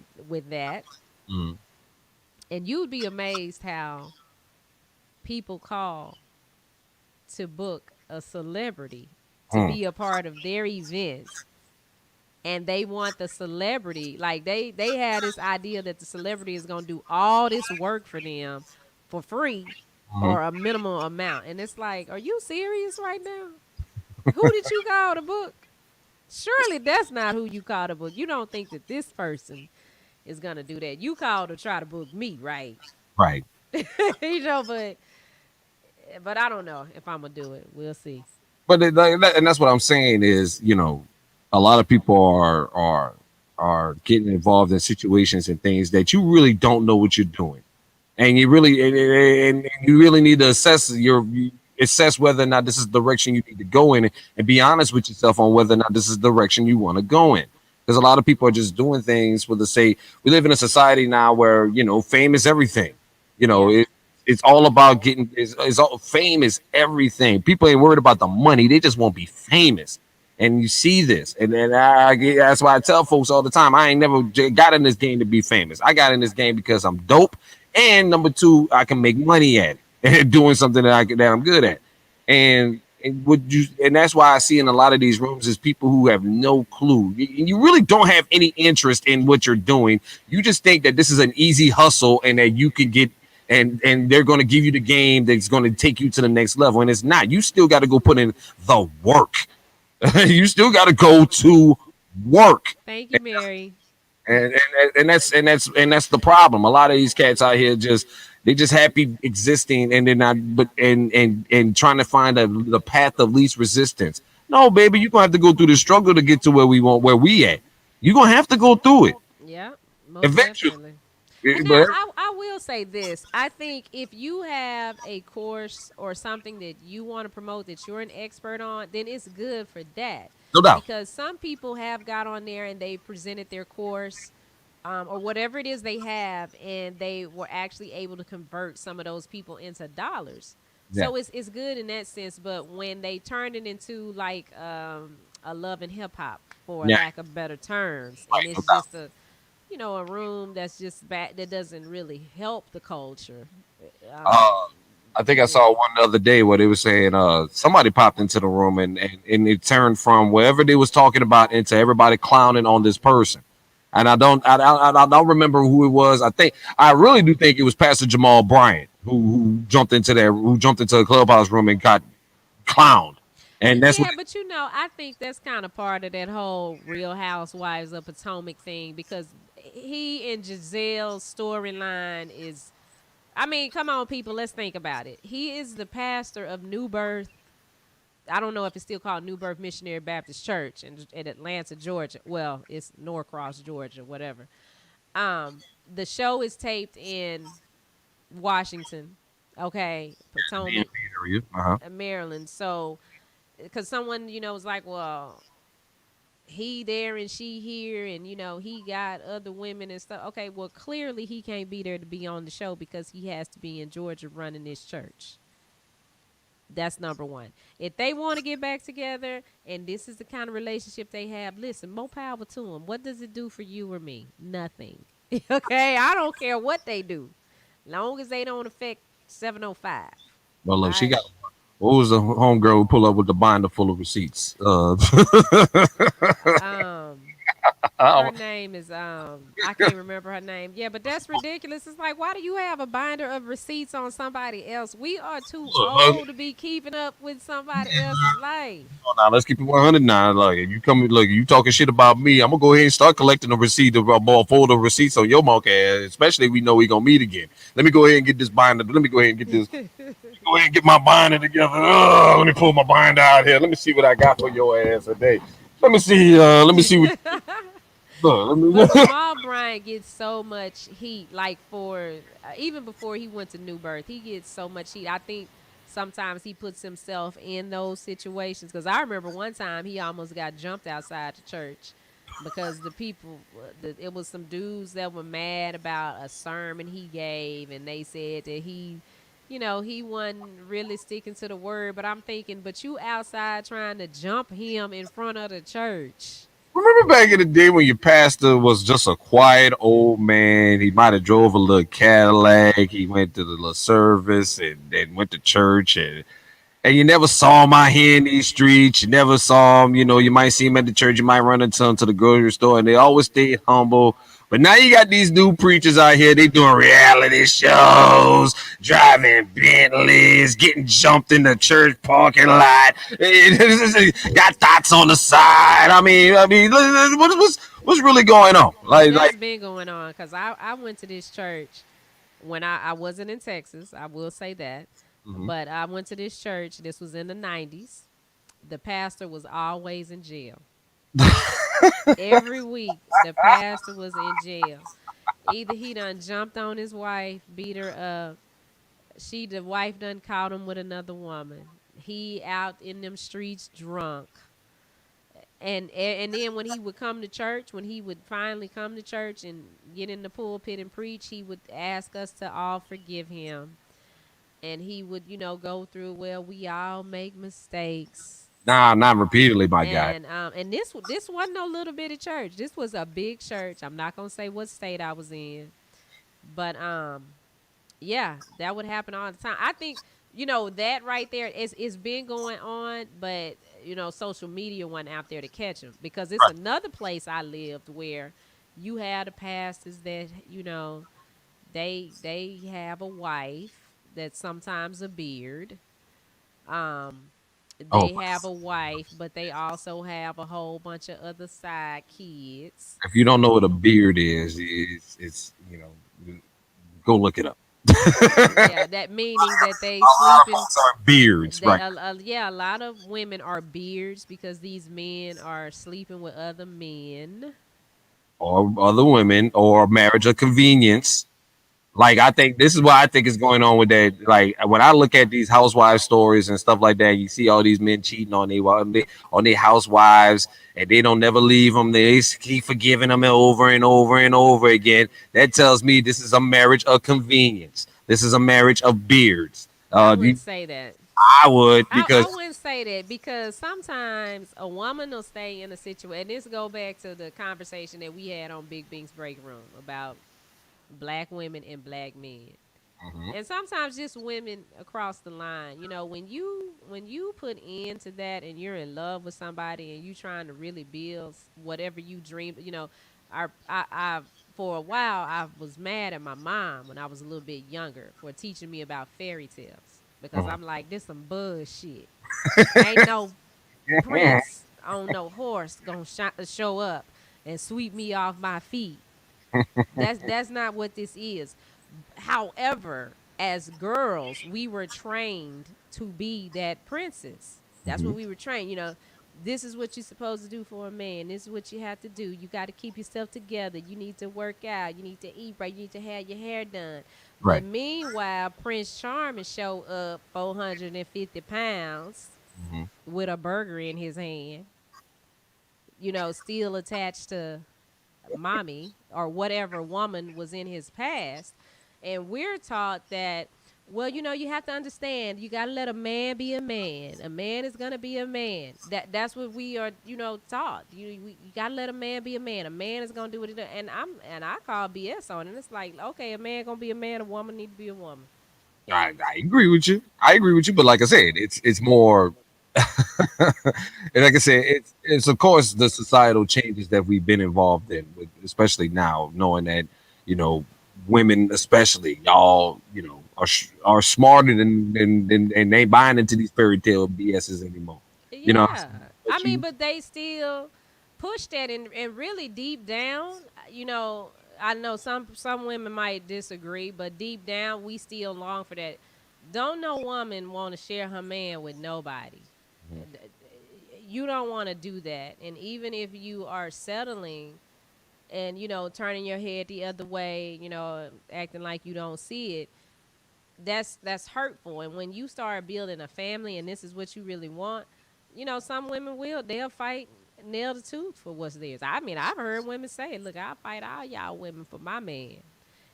that. Mm. And you'd be amazed how people call to book a celebrity to Mm. be a part of their event, and they want the celebrity, like they had this idea that the celebrity is going to do all this work for them for free, Mhm. or a minimal amount. And it's like, are you serious right now? Who did you call the book? Surely that's not who you call the book. You don't think that this person is gonna do that. You called to try to book me, right? Right. you know, but I don't know if I'm gonna do it. We'll see. But and that's what I'm saying is, a lot of people are getting involved in situations and things that you really don't know what you're doing, and you really and you really need to assess whether or not this is the direction you need to go in, and be honest with yourself on whether or not this is the direction you want to go in. Because a lot of people are just doing things for the sake. We live in a society now where fame is everything. You know, Yeah. it's all about getting. It's all fame is everything. People ain't worried about the money; they just want to be famous. And you see this, and that's why I tell folks all the time: I ain't never got in this game to be famous. I got in this game because I'm dope, and number two, I can make money at it, doing something that I'm good at. And that's why I see in a lot of these rooms is people who have no clue. You really don't have any interest in what you're doing. You just think that this is an easy hustle and that you can get and they're going to give you the game that's going to take you to the next level, and it's not. You still got to go put in the work. You still got to go to work. Thank you, Mary. And that's the problem. A lot of these cats out here they just happy existing, and they're not, but and trying to find the path of least resistance. No, baby, you're gonna have to go through the struggle to get to where we at. You're gonna have to go through it Yeah, most eventually. definitely. And now But I will say this. I think if you have a course or something that you want to promote that you're an expert on, then it's good for that. no doubt. Because some people have got on there and they presented their course or whatever it is they have, and they were actually able to convert some of those people into dollars. Yeah. So it's good in that sense. But when they turn it into like a love and hip hop, for Yeah. lack of better terms, and Right, no it's doubt. just a room that's just bad that doesn't really help the culture. Um, Uh, I think I yeah, saw one the other day where they were saying somebody popped into the room and it turned from wherever they was talking about into everybody clowning on this person. And I don't remember who it was. I really do think it was Pastor Jamal Bryant who jumped into the clubhouse room and got clowned. And that's what yeah, but I think that's kind of part of that whole Real Housewives of Potomac thing because he and Giselle's storyline is. I mean, come on, people, let's think about it. He is the pastor of New Birth. I don't know if it's still called New Birth Missionary Baptist Church in Atlanta, Georgia. Well, it's Norcross, Georgia, whatever. The show is taped in Washington, okay, the Potomac, area. Uh-huh. Maryland. So, because someone was like, well, he there and she here, and he got other women and stuff. Okay, well, clearly he can't be there to be on the show because he has to be in Georgia running this church. That's number one. If they want to get back together and this is the kind of relationship they have, listen, more power to them. What does it do for you or me? Nothing. Okay, I don't care what they do, long as they don't affect 705. Well, All look, she right. got what was the homegirl who pull up with the binder full of receipts? Um, her Oh, name is I can't remember her name. Yeah, but that's ridiculous. It's like, why do you have a binder of receipts on somebody else? We are too look, old to be keeping up with somebody else's life. now let's keep it 100 now. Like, if you come, look, you talking shit about me, I'm gonna go ahead and start collecting the receipt, the folder of receipts on your monkey ass. Especially if we know we gonna meet again. Let me go ahead and get this binder. Let me go ahead and get this. Go ahead and get my binder together. Let me pull my binder out here. Let me see what I got for your ass today. Let me see. Let me see what. Let But me. Jamal Bryant gets so much heat, like for even before he went to New Birth, he gets so much heat. I think sometimes he puts himself in those situations because I remember one time he almost got jumped outside the church because the people, it was some dudes that were mad about a sermon he gave, and they said that he wasn't really sticking to the word. But I'm thinking, but you outside trying to jump him in front of the church. Remember back in the day when your pastor was just a quiet old man? He might have drove a little Cadillac. He went to the little service and went to church, and you never saw him out here in these streets. You never saw him. You know, you might see him at the church. You might run into him to the grocery store, and they always stay humble. But now you got these new preachers out here. They doing reality shows, driving Bentleys, getting jumped in the church parking lot. Got thoughts on the side. What's really going on? Well, Like, that's been going on because I went to this church when I wasn't in Texas. I will say that. mhm. But I went to this church. This was in the 90s. The pastor was always in jail. Every week, the pastor was in jail. Either he done jumped on his wife, beat her up. The wife done caught him with another woman. He out in them streets drunk. And then when he would come to church, when he would finally come to church and get in the pulpit and preach, he would ask us to all forgive him. And he would, go through, well, we all make mistakes. Nah, not repeatedly, my guy. And this wasn't no little bitty church. This was a big church. I'm not gonna say what state I was in, but yeah, that would happen all the time. I think that right there is been going on, but social media wasn't out there to catch them because it's Right. another place I lived where you had the pastors that they have a wife that's sometimes a beard. Um, Oh, they have a wife, but they also have a whole bunch of other side kids. if you don't know what a beard is, it's go look it up. Yeah, that meaning that they sleeping. Sorry, beards, That right? yeah, a lot of women are beards because these men are sleeping with other men. Or other women, or marriage of convenience. Like, I think this is what I think is going on with that. Like, when I look at these housewives stories and stuff like that, you see all these men cheating on their housewives, and they don't never leave them. They keep forgiving them over and over and over again. That tells me this is a marriage of convenience. This is a marriage of beards. I wouldn't say that. I would, I because wouldn't say that because sometimes a woman will stay in a situation. And this go back to the conversation that we had on Big Bing's break room about black women and black men. Mhm. And sometimes just women across the line. When you put into that and you're in love with somebody and you trying to really build whatever you dream. I for a while I was mad at my mom when I was a little bit younger for teaching me about fairy tales because Mhm. I'm like, this some bullshit. Ain't no prince on no horse gonna show up and sweep me off my feet. That's not what this is. However, as girls, we were trained to be that princess. That's what Mhm. we were trained. This is what you're supposed to do for a man. This is what you have to do. You got to keep yourself together. You need to work out. You need to eat right. You need to have your hair done. But Right. meanwhile, Prince Charming show up 450 pounds Mhm. with a burger in his hand, still attached to mommy or whatever woman was in his past. And we're taught that, well, you have to understand, you got to let a man be a man. A man is going to be a man. That's what we are, taught. You got to let a man be a man. A man is going to do what he does. And I call BS on it. And it's like, okay, a man going to be a man, a woman need to be a woman. I agree with you. I agree with you, but like I said, it's more. And like I said, it's of course the societal changes that we've been involved in, especially now, knowing that you know women, especially y'all, are smarter than and they buying into these fairy tale BSs anymore. You know, what I'm Yeah. saying? I But mean, you, but they still push that and really deep down, I know some women might disagree, but deep down we still long for that. Don't no woman want to share her man with nobody. You don't want to do that. And even if you are settling and turning your head the other way, acting like you don't see it, that's hurtful. And when you start building a family and this is what you really want, some women they'll fight nail the tooth for what's theirs. I mean, I've heard women say, look, I'll fight all y'all women for my man.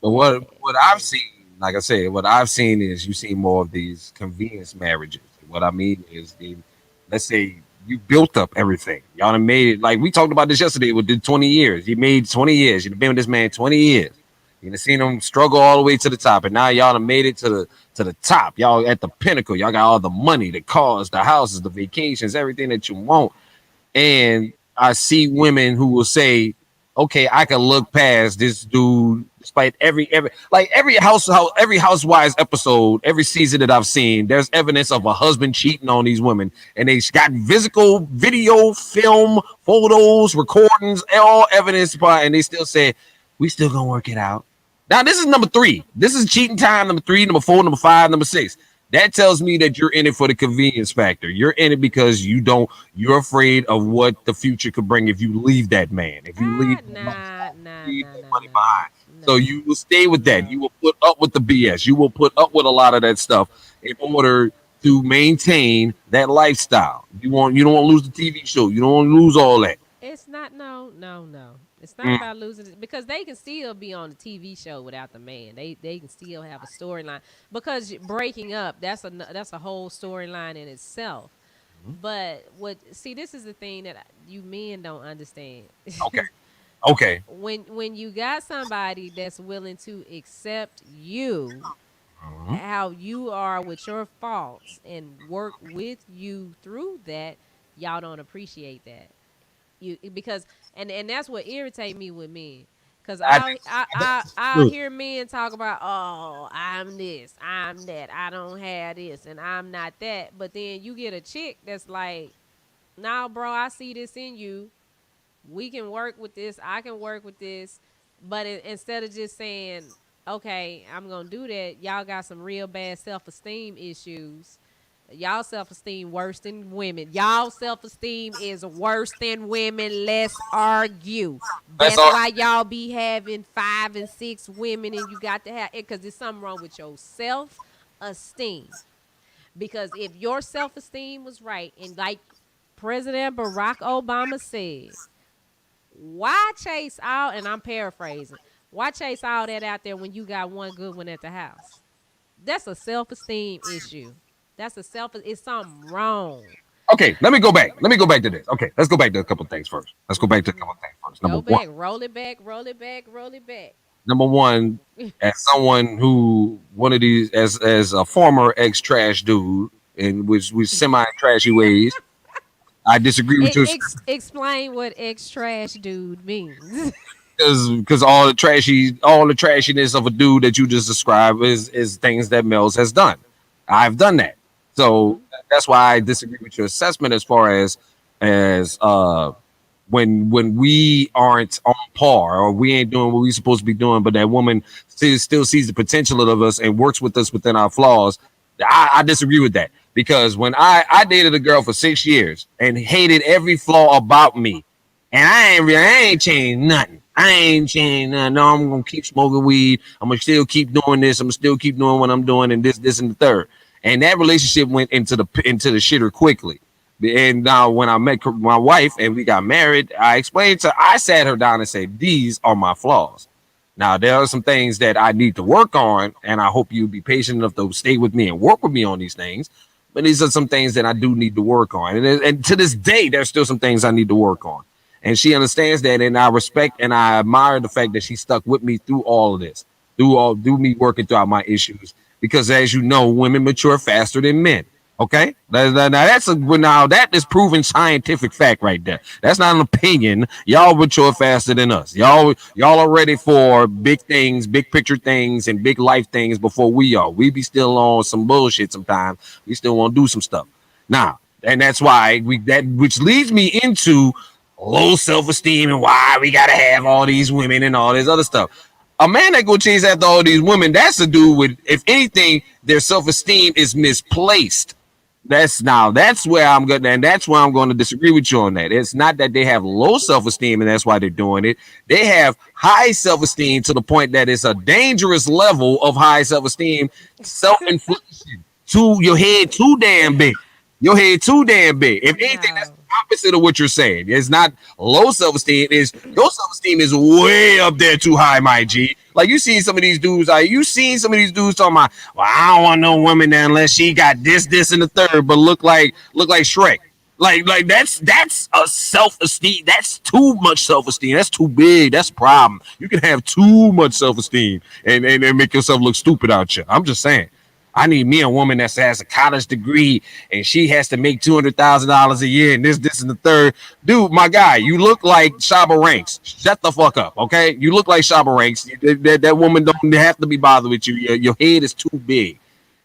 but what I've And seen, like I said, what I've seen is you see more of these convenience marriages. What I mean is let's say you built up everything. Y'all done made it. Like we talked about this yesterday with the 20 years. You made 20 years. You've been with this man 20 years. You done seen them struggle all the way to the top, and now y'all done made it to the top. Y'all at the pinnacle. Y'all got all the money, the cars, the houses, the vacations, everything that you want. And I see women who will say, "Okay, I can look past this dude." Despite every Housewives episode, every season that I've seen, there's evidence of a husband cheating on these women, and they got physical video, film, photos, recordings, all evidence, and they still say, "We still gonna work it out." Now this is number 3. This is cheating time. Number 3, number 4, number 5, number 6. That tells me that you're in it for the convenience factor. You're in it because you're afraid of what the future could bring if you leave that man. If you leave money behind. So you will stay with that. You will put up with the BS. You will put up with a lot of that stuff in order to maintain that lifestyle. You don't want to lose the TV show. You don't want to lose all that. It's not. No. It's not about losing it because they can still be on the TV show without the man. They can still have a storyline because breaking up that's a whole storyline in itself. But this is the thing that you men don't understand. Okay. When you got somebody that's willing to accept you how you are with your faults and work with you through that, y'all don't appreciate that. You because and that's what irritate me with men. Cause I hear men talk about, oh, I'm this, I'm that, I don't have this, and I'm not that. But then you get a chick that's like, nah, bro, I see this in you. We can work with this. I can work with this. But instead of just saying, okay, I'm going to do that, y'all got some real bad self-esteem issues. Y'all self-esteem worse than women. Y'all self-esteem is worse than women. Let's argue. That's why y'all be having 5 and 6 women and you got to have it because there's something wrong with your self-esteem. Because if your self-esteem was right, and like President Barack Obama said, why chase all, and I'm paraphrasing, why chase all that out there when you got one good one at the house? That's a self-esteem issue. It's something wrong. Okay, let me go back to this. Okay, let's go back to a couple things first. Number one, roll it back. Number one, as someone who as a former ex-trash dude and with semi-trashy ways, I disagree with you. Explain what ex-trash dude means. Because all the trashiness of a dude that you just described is things that Melz has done. I've done that. So that's why I disagree with your assessment as far as when we aren't on par or we ain't doing what we're supposed to be doing, but that woman still sees the potential of us and works with us within our flaws. I disagree with that because when I dated a girl for 6 years and hated every flaw about me, and I ain't changed nothing. I ain't changed nothing. No, I'm gonna keep smoking weed. I'm gonna still keep doing this. I'm gonna still keep doing what I'm doing, and this, and the third. And that relationship went into the shitter quickly. And now when I met my wife and we got married, I sat her down and said, these are my flaws. Now, there are some things that I need to work on, and I hope you'll be patient enough to stay with me and work with me on these things. But these are some things that I do need to work on. And to this day, there's still some things I need to work on. And she understands that, and I respect and I admire the fact that she stuck with me through all of this, through me working throughout my issues. Because as you know, women mature faster than men. Okay, now that is proven scientific fact right there. That's not an opinion. Y'all mature faster than us. Y'all are ready for big things, big picture things, and big life things before we are. We be still on some bullshit sometimes. We still want to do some stuff now, and that's why which leads me into low self-esteem and why we gotta have all these women and all this other stuff. A man that go chase after all these women, that's a dude with, if anything, their self-esteem is misplaced. That's where I'm good, and that's why I'm going to disagree with you on that. It's not that they have low self-esteem and that's why they're doing it. They have high self-esteem to the point that it's a dangerous level of high self-esteem, self-inflation. Your head too damn big. If anything, that's the opposite of what you're saying. It's not low self-esteem. Your self-esteem is way up there too high, my G. Like you see some of these dudes. You seen some of these dudes talking about, well, I don't want no woman there unless she got this, and the third, but look like Shrek. Like that's a self-esteem. That's too much self-esteem. That's too big. That's a problem. You can have too much self-esteem and make yourself look stupid out here. I'm just saying. I need me a woman that has a college degree and she has to make $200,000 a year and this and the third. Dude, my guy, you look like Shabba Ranks. Shut the fuck up, okay? You look like Shabba Ranks. That woman don't have to be bothered with you. Your head is too big,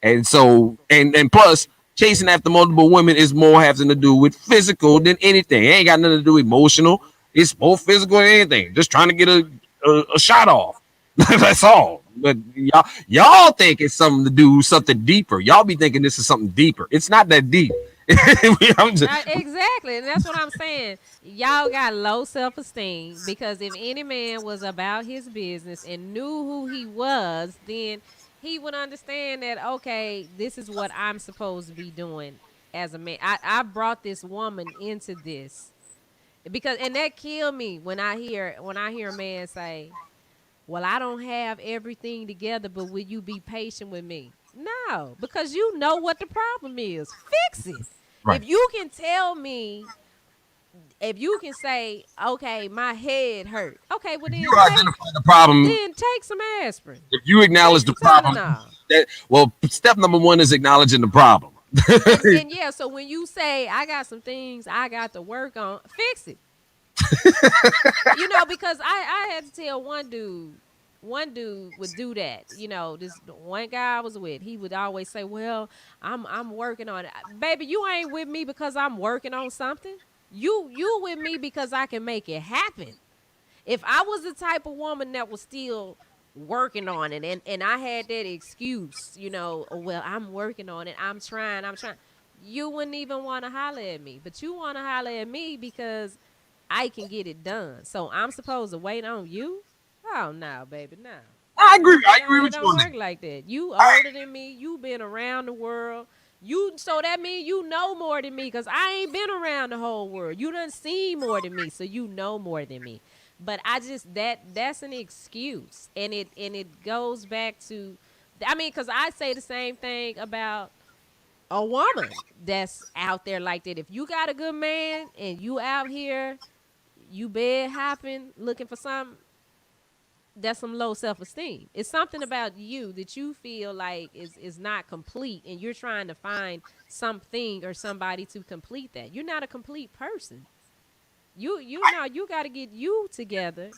and so and plus chasing after multiple women is more having to do with physical than anything. It ain't got nothing to do with emotional. It's more physical than anything. Just trying to get a shot off. That's all. But y'all think it's something to do something deeper. Y'all be thinking this is something deeper. It's not that deep. Exactly, and that's what I'm saying. Y'all got low self-esteem because if any man was about his business and knew who he was, then he would understand that okay, this is what I'm supposed to be doing as a man. I brought this woman into this because and that killed me when I hear a man say, well, I don't have everything together, but will you be patient with me? No, because you know what the problem is. Fix it. Right. If you can tell me, if you can say, okay, my head hurt. Okay, well You identify the problem. then take some aspirin. If you acknowledge Take the some problem, Tylenol. step number one is acknowledging the problem. And yeah, so when you say I got some things I got to work on, fix it. Because I had to tell one dude would do that. This one guy I was with, he would always say, "Well, I'm working on it." Baby, you ain't with me because I'm working on something. You with me because I can make it happen. If I was the type of woman that was still working on it and I had that excuse, "Oh, well, I'm working on it. I'm trying. You wouldn't even want to holler at me. But you want to holler at me because I can get it done. So I'm supposed to wait on you? Oh no, baby, no. I agree. I agree It with you don't on that. work like that. You older than me. You been around the world. So that means you know more than me because I ain't been around the whole world. You done seen more than me, so you know more than me. But I just that's an excuse, and it goes back to, I mean, because I say the same thing about a woman that's out there like that. If you got a good man and you out here, you bed hopping, looking for something, that's some low self-esteem. It's something about you that you feel like is not complete and you're trying to find something or somebody to complete that. You're not a complete person. You got to get you together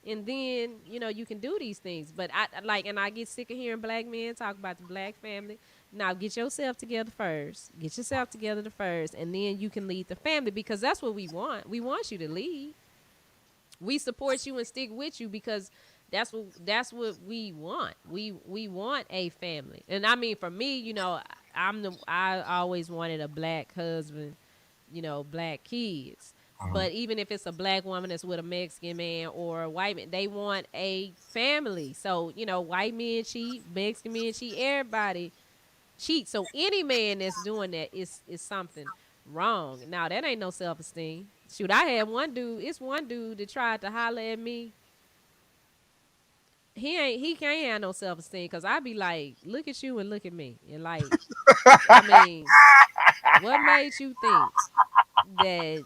and then you can do these things. But I get sick of hearing black men talk about the black family. Now get yourself together first. Get yourself together first, and then you can lead the family because that's what we want. We want you to lead. We support you and stick with you because that's what we want. We want a family. And I mean, for me, I always wanted a black husband, black kids. But even if it's a black woman that's with a Mexican man or a white man, they want a family. So, white men cheat, Mexican men cheat, everybody cheat. So any man that's doing that is something wrong. Now that ain't no self-esteem. Shoot, I had one dude that tried to holler at me. He can't have no self-esteem because I be like, look at you and look at me. And like, I mean, what made you think that?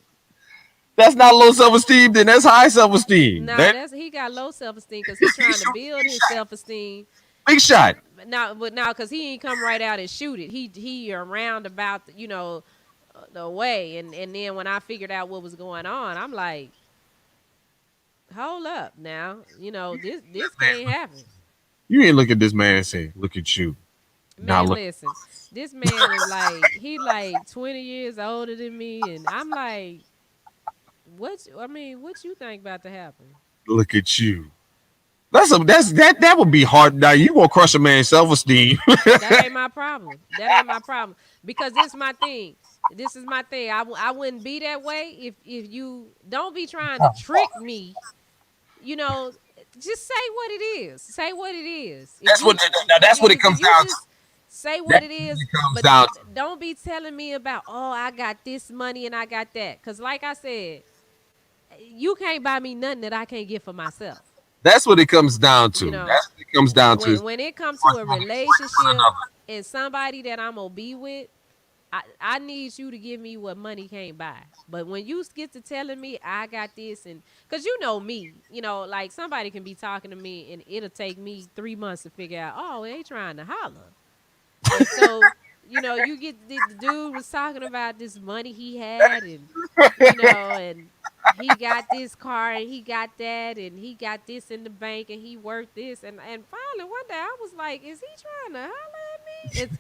That's not low self-esteem, then that's high self-esteem. Nah, he got low self-esteem because he trying to build his self-esteem. Big shot. Now, because he ain't come right out and shoot it. He around about the way, and then when I figured out what was going on, I'm like, hold up, now, this can't happen. You ain't look at this man and say, look at you. Now Man, look. listen, this man is like 20 years older than me, and I'm like, what you think about to happen? Look at you. That would be hard. Now you gonna crush a man's self-esteem. That ain't my problem. That ain't my problem. Because this is my thing. This is my thing. I wouldn't be that way if you don't be trying to trick me. Just say what it is. Say what it is. That's what it comes down to. Say what it is, Comes but down to. don't be telling me about, oh, I got this money and I got that. Because like I said, you can't buy me nothing that I can't get for myself. That's what it comes down to. You know, That's what it comes down to. when it comes to a relationship and somebody that I'm gonna be with, I need you to give me what money can't buy. But when you get to telling me I got this, and because you know me, like somebody can be talking to me and it'll take me 3 months to figure out, oh, they trying to holler. And so, you get the dude was talking about this money he had, and he got this car and he got that and he got this in the bank and he worked this, and finally one day I was like, is he trying to holler at me?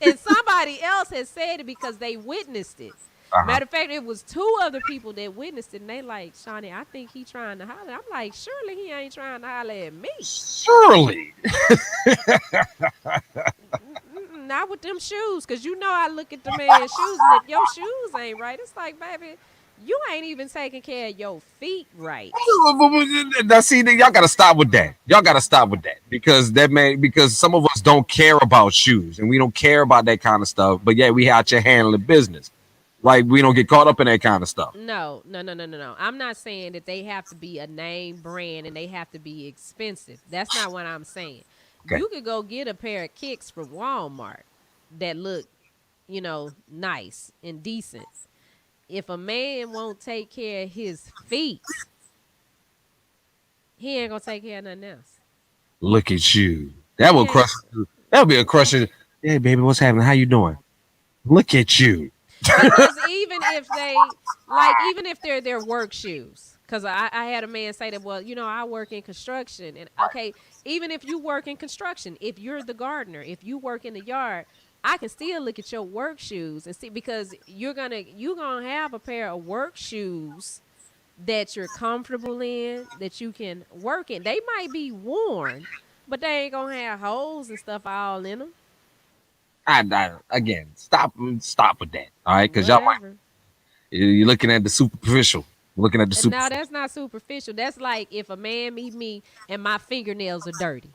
And somebody else had said it because they witnessed it. Uh-huh. Matter of fact, it was two other people that witnessed it, and they like, Shani, I think he trying to holler. I'm like, surely he ain't trying to holler at me. Surely. Not with them shoes, because I look at the man's shoes, and if your shoes ain't right, it's like, baby, you ain't even taking care of your feet right. Now, see, y'all gotta stop with that. Y'all gotta stop with that because some of us don't care about shoes and we don't care about that kind of stuff. But yeah, we out here handling business. Like we don't get caught up in that kind of stuff. No, no, no, no, no, no. I'm not saying that they have to be a name brand and they have to be expensive. That's not what I'm saying. Okay. You could go get a pair of kicks from Walmart that look, nice and decent. If a man won't take care of his feet, he ain't gonna take care of nothing else. Look at you. That will crush. That would be a crusher. Hey, baby, what's happening? How you doing? Look at you. Because even if they're their work shoes, because I had a man say that, well, I work in construction, and okay, even if you work in construction, if you're the gardener, if you work in the yard, I can still look at your work shoes and see, because you're gonna have a pair of work shoes that you're comfortable in, that you can work in. They might be worn, but they ain't gonna have holes and stuff all in them. Again, stop with that. All right, because Whatever. you're looking at the superficial. Looking at the super. Now that's not superficial. That's like if a man meet me and my fingernails are dirty.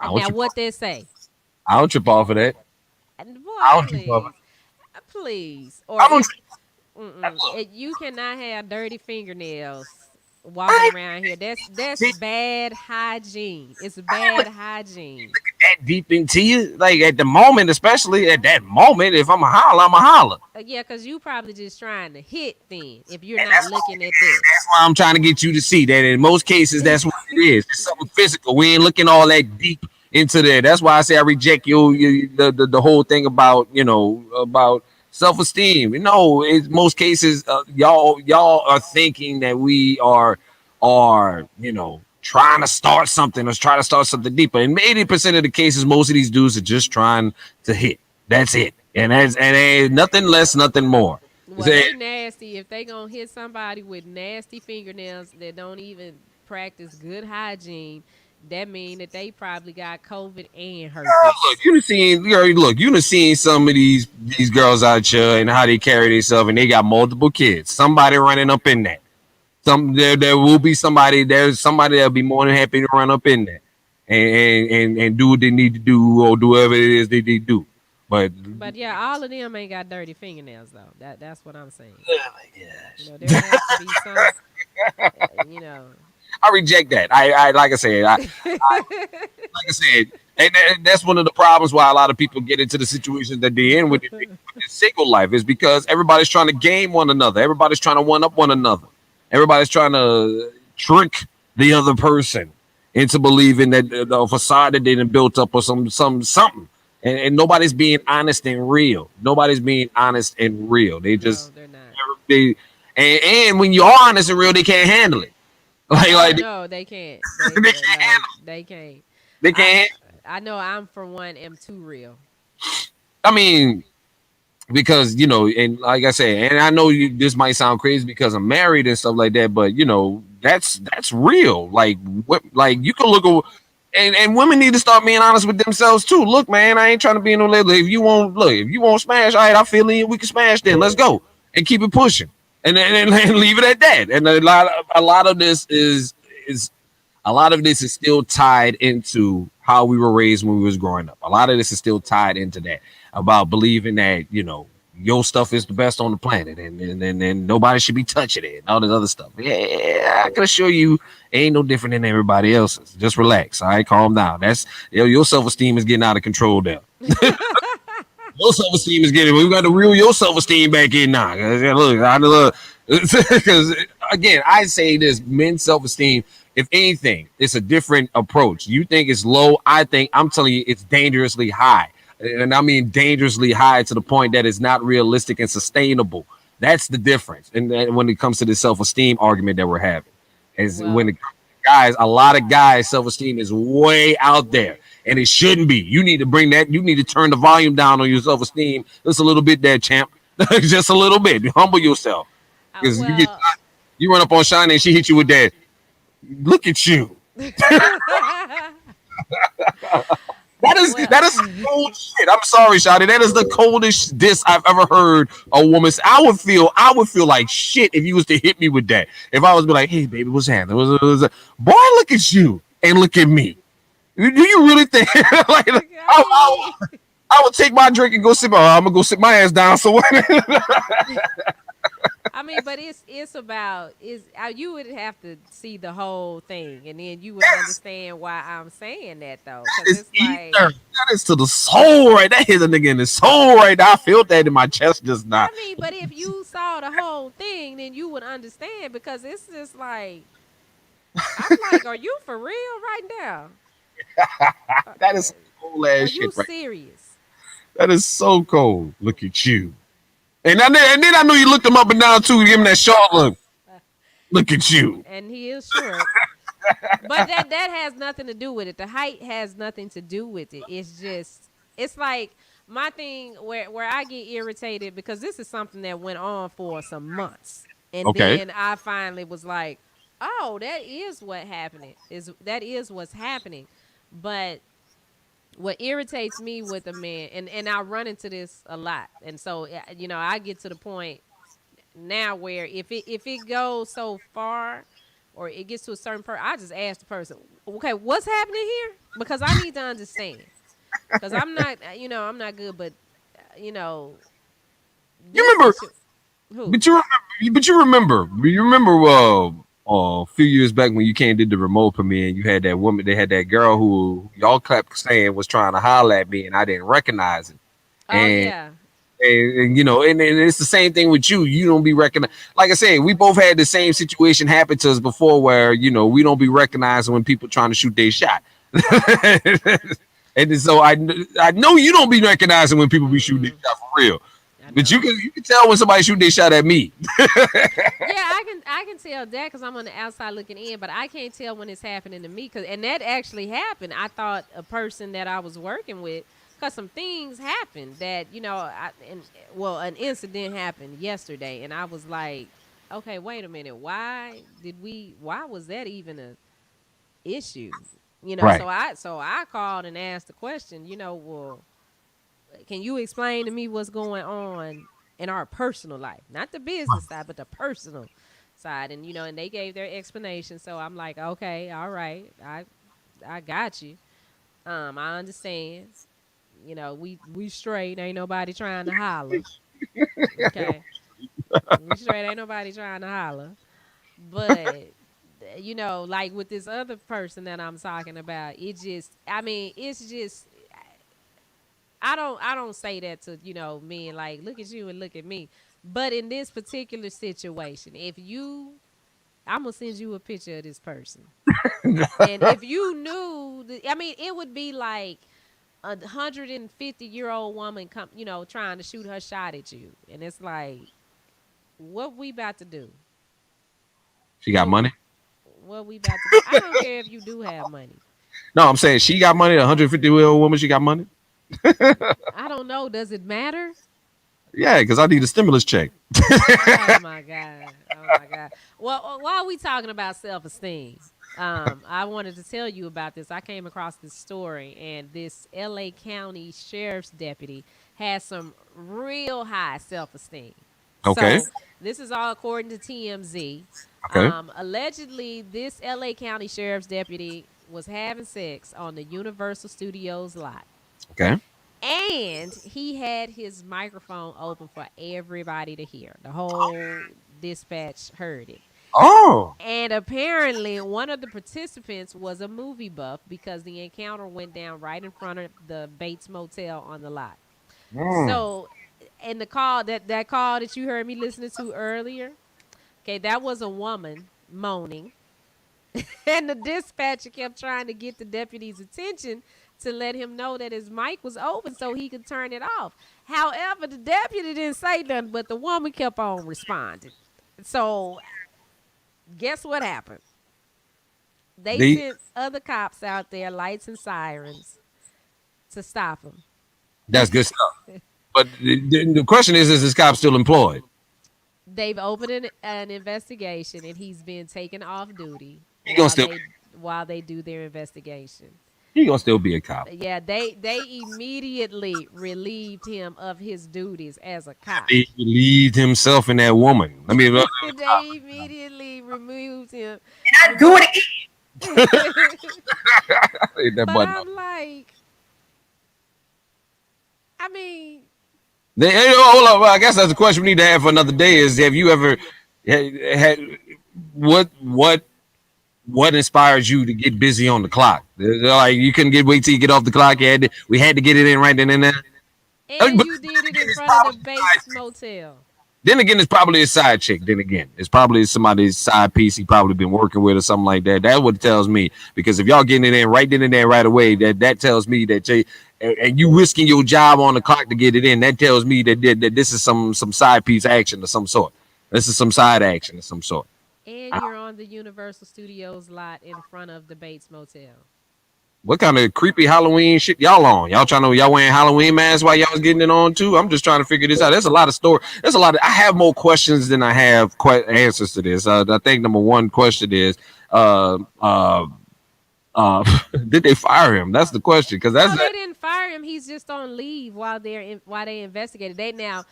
Now what they say? I don't trip off of that. Boy, I don't trip off. please. I don't. You cannot have dirty fingernails walking around here. That's bad hygiene. It's bad hygiene. That deep into you, like at the moment, especially at that moment. If I'm a holler, I'm a holler. Yeah, because you probably just trying to hit then if you're not looking at that. That's why I'm trying to get you to see that in most cases, that's what it is. It's something physical. We ain't looking all that deep into there. That's why I say I reject the whole thing about about self-esteem. In most cases, y'all are thinking that we are trying to start something or try to start something deeper. In 80% of the cases, most of these dudes are just trying to hit. That's it. And ain't nothing less, nothing more. Well, they nasty. If they gonna hit somebody with nasty fingernails that don't even practice good hygiene, that mean that they probably got COVID and herpes. Look, you done seen some of these girls out here and how they carry themselves, and they got multiple kids. Somebody running up in that. There will be somebody. There's somebody that'll be more than happy to run up in there and do what they need to do or do whatever it is they do. But yeah, all of them ain't got dirty fingernails though. That's what I'm saying. Oh my gosh. There has to be some. I reject that. I like I said, like I said, and that's one of the problems why a lot of people get into the situations that they're in with their single life is because everybody's trying to game one another. Everybody's trying to one up one another. Everybody's trying to trick the other person into believing that the facade that they done built up or something. And nobody's being honest and real. Nobody's being honest and real. They just no, they're not. And when you are honest and real, they can't handle it. No, they can't. They can't handle it. They can't. They can't. I know I'm for one am too real. I mean, because and like I said, and I know this might sound crazy because I'm married and stuff like that, but that's real. Like you can look at. And women need to start being honest with themselves too. Look, man, I ain't trying to be no lady. If you won't smash, all right, I feel it. We can smash then. Let's go and keep it pushing, and leave it at that. And a lot of this is still tied into how we were raised when we was growing up. A lot of this is still tied into that about believing that your stuff is the best on the planet, and nobody should be touching it, and all this other stuff. Yeah, I can assure you, it ain't no different than everybody else's. Just relax, all right, calm down. That's your self-esteem is getting out of control there. Your self esteem is getting. We got to reel your self esteem back in now. Look, I look because again, I say this: men's self esteem. If anything, it's a different approach. You think it's low. I think I'm telling you, it's dangerously high, and I mean dangerously high to the point that it's not realistic and sustainable. That's the difference. And when it comes to the self esteem argument that we're having, is when Well, it comes to guys, a lot of guys' self esteem is way out there and it shouldn't be. You need to bring that. You need to turn the volume down on your self esteem just a little bit, there, champ. Just a little bit. Humble yourself, because well. you run up on Shani and she hit you with that. Look at you. Well, That is cold shit. I'm sorry, Shani. That is the coldest diss I've ever heard a woman say. I would feel like shit if you was to hit me with that. If I was be like, hey baby, what's happening? Boy, look at you and look at me. Do you really think like I mean, I would take my drink and go sit my I'm gonna go sit my ass down somewhere. I mean, but it's about is you would have to see the whole thing, and then you would Yes, understand why I'm saying that though, that because is it's like, ether. That is to the soul right. That hit a nigga in the soul right now. I felt that in my chest just now. I mean, but if you saw the whole thing, then you would understand because it's just like I'm like, are you for real right now? That is cold Are ass you shit right. serious? That is so cold. Look at you. And then I knew you looked him up and down too. Give him that short look. Look at you. And he is short. But that has nothing to do with it. The height has nothing to do with it. It's just it's like my thing where I get irritated because this is something that went on for some months. And Okay. then I finally was like, "Oh, that is what's happening." But what irritates me with a man and I run into this a lot. And so I get to the point now where if it goes so far or it gets to a certain person, I just ask the person, okay, what's happening here? Because I need to understand. Because I'm not good, but you know, You this remember? situation. Who? But you remember? But you remember? You remember? A few years back when you came did the remote premiere, and you had that woman. They had that girl who y'all kept saying was trying to holler at me, and I didn't recognize it. Oh And yeah. and it's the same thing with you. You don't be recognized. Like I said, we both had the same situation happen to us before, where we don't be recognizing when people trying to shoot their shot. And so I know you don't be recognizing when people be shooting their Mm-mm. shot for real. I But you don't. can you can tell when somebody shoot their shot at me. Yeah, I can tell that because I'm on the outside looking in, but I can't tell when it's happening to me. And that actually happened. I thought a person that I was working with, because some things happened that an incident happened yesterday, and I was like, okay, wait a minute, why was that even a issue? Right. So I called and asked the question. Well, can you explain to me what's going on in our personal life, not the business side, but the personal side? And they gave their explanation. So I'm like, okay, all right, I got you. I understand. We straight. Ain't nobody trying to holler. Okay, we straight. Ain't nobody trying to holler. But like with this other person that I'm talking about, it's just I don't say that to, men like look at you and look at me. But in this particular situation, if you I'm gonna send you a picture of this person. And if you knew it would be like 150-year-old woman trying to shoot her shot at you. And it's like, what we about to do? She got What money? what we about to do? I don't care if you do have money. No, I'm saying she got money. A 150-year-old woman, she got money. I don't know. Does it matter? Yeah, because I need a stimulus check. Oh my god! Oh my god! Well, while we talking about self-esteem, I wanted to tell you about this. I came across this story, and this L.A. County sheriff's deputy has some real high self-esteem. Okay. So this is all according to TMZ. Okay. Allegedly, this L.A. County sheriff's deputy was having sex on the Universal Studios lot. Okay. And he had his microphone open for everybody to hear. The whole dispatch heard it. Oh. And apparently, one of the participants was a movie buff because the encounter went down right in front of the Bates Motel on the lot. So, and the call that call that you heard me listening to earlier, okay, that was a woman moaning, and the dispatcher kept trying to get the deputy's attention to let him know that his mic was open so he could turn it off. However, the deputy didn't say nothing, but the woman kept on responding. So, guess what happened? They The sent other cops out there, lights and sirens, to stop him. That's good stuff. But the question is this cop still employed? They've opened an investigation, and he's been taken off duty He gonna still while they do their investigation. he gonna still be a cop. Yeah, they immediately relieved him of his duties as a cop. He relieved himself in that woman. I mean, They immediately removed him. And I do it again. hit that But button. I'm like, I mean, Hold on. Well, I guess that's a question we need to have for another day. Is have you ever had what inspires you to get busy on the clock? Like you couldn't wait till you get off the clock. We had to get it in right then and there. and But you did it in front of the Bates Motel. then again, it's probably a side chick. Then again, it's probably somebody's side piece he probably been working with or something like that. That's what it tells me. Because if y'all getting it in right then and there right away, that tells me that and you risking your job on the clock to get it in. That tells me that this is some side piece action of some sort. This is some side action of some sort. And you're on the Universal Studios lot in front of the Bates Motel. What kind of creepy Halloween shit y'all on? Y'all wearing Halloween masks while y'all was getting it on too? I'm just trying to figure this out. There's a lot of story. There's a lot of. I have more questions than I have answers to this. I think number one question is, did they fire him? That's the question because No, they didn't fire him. He's just on leave while while they investigated. They now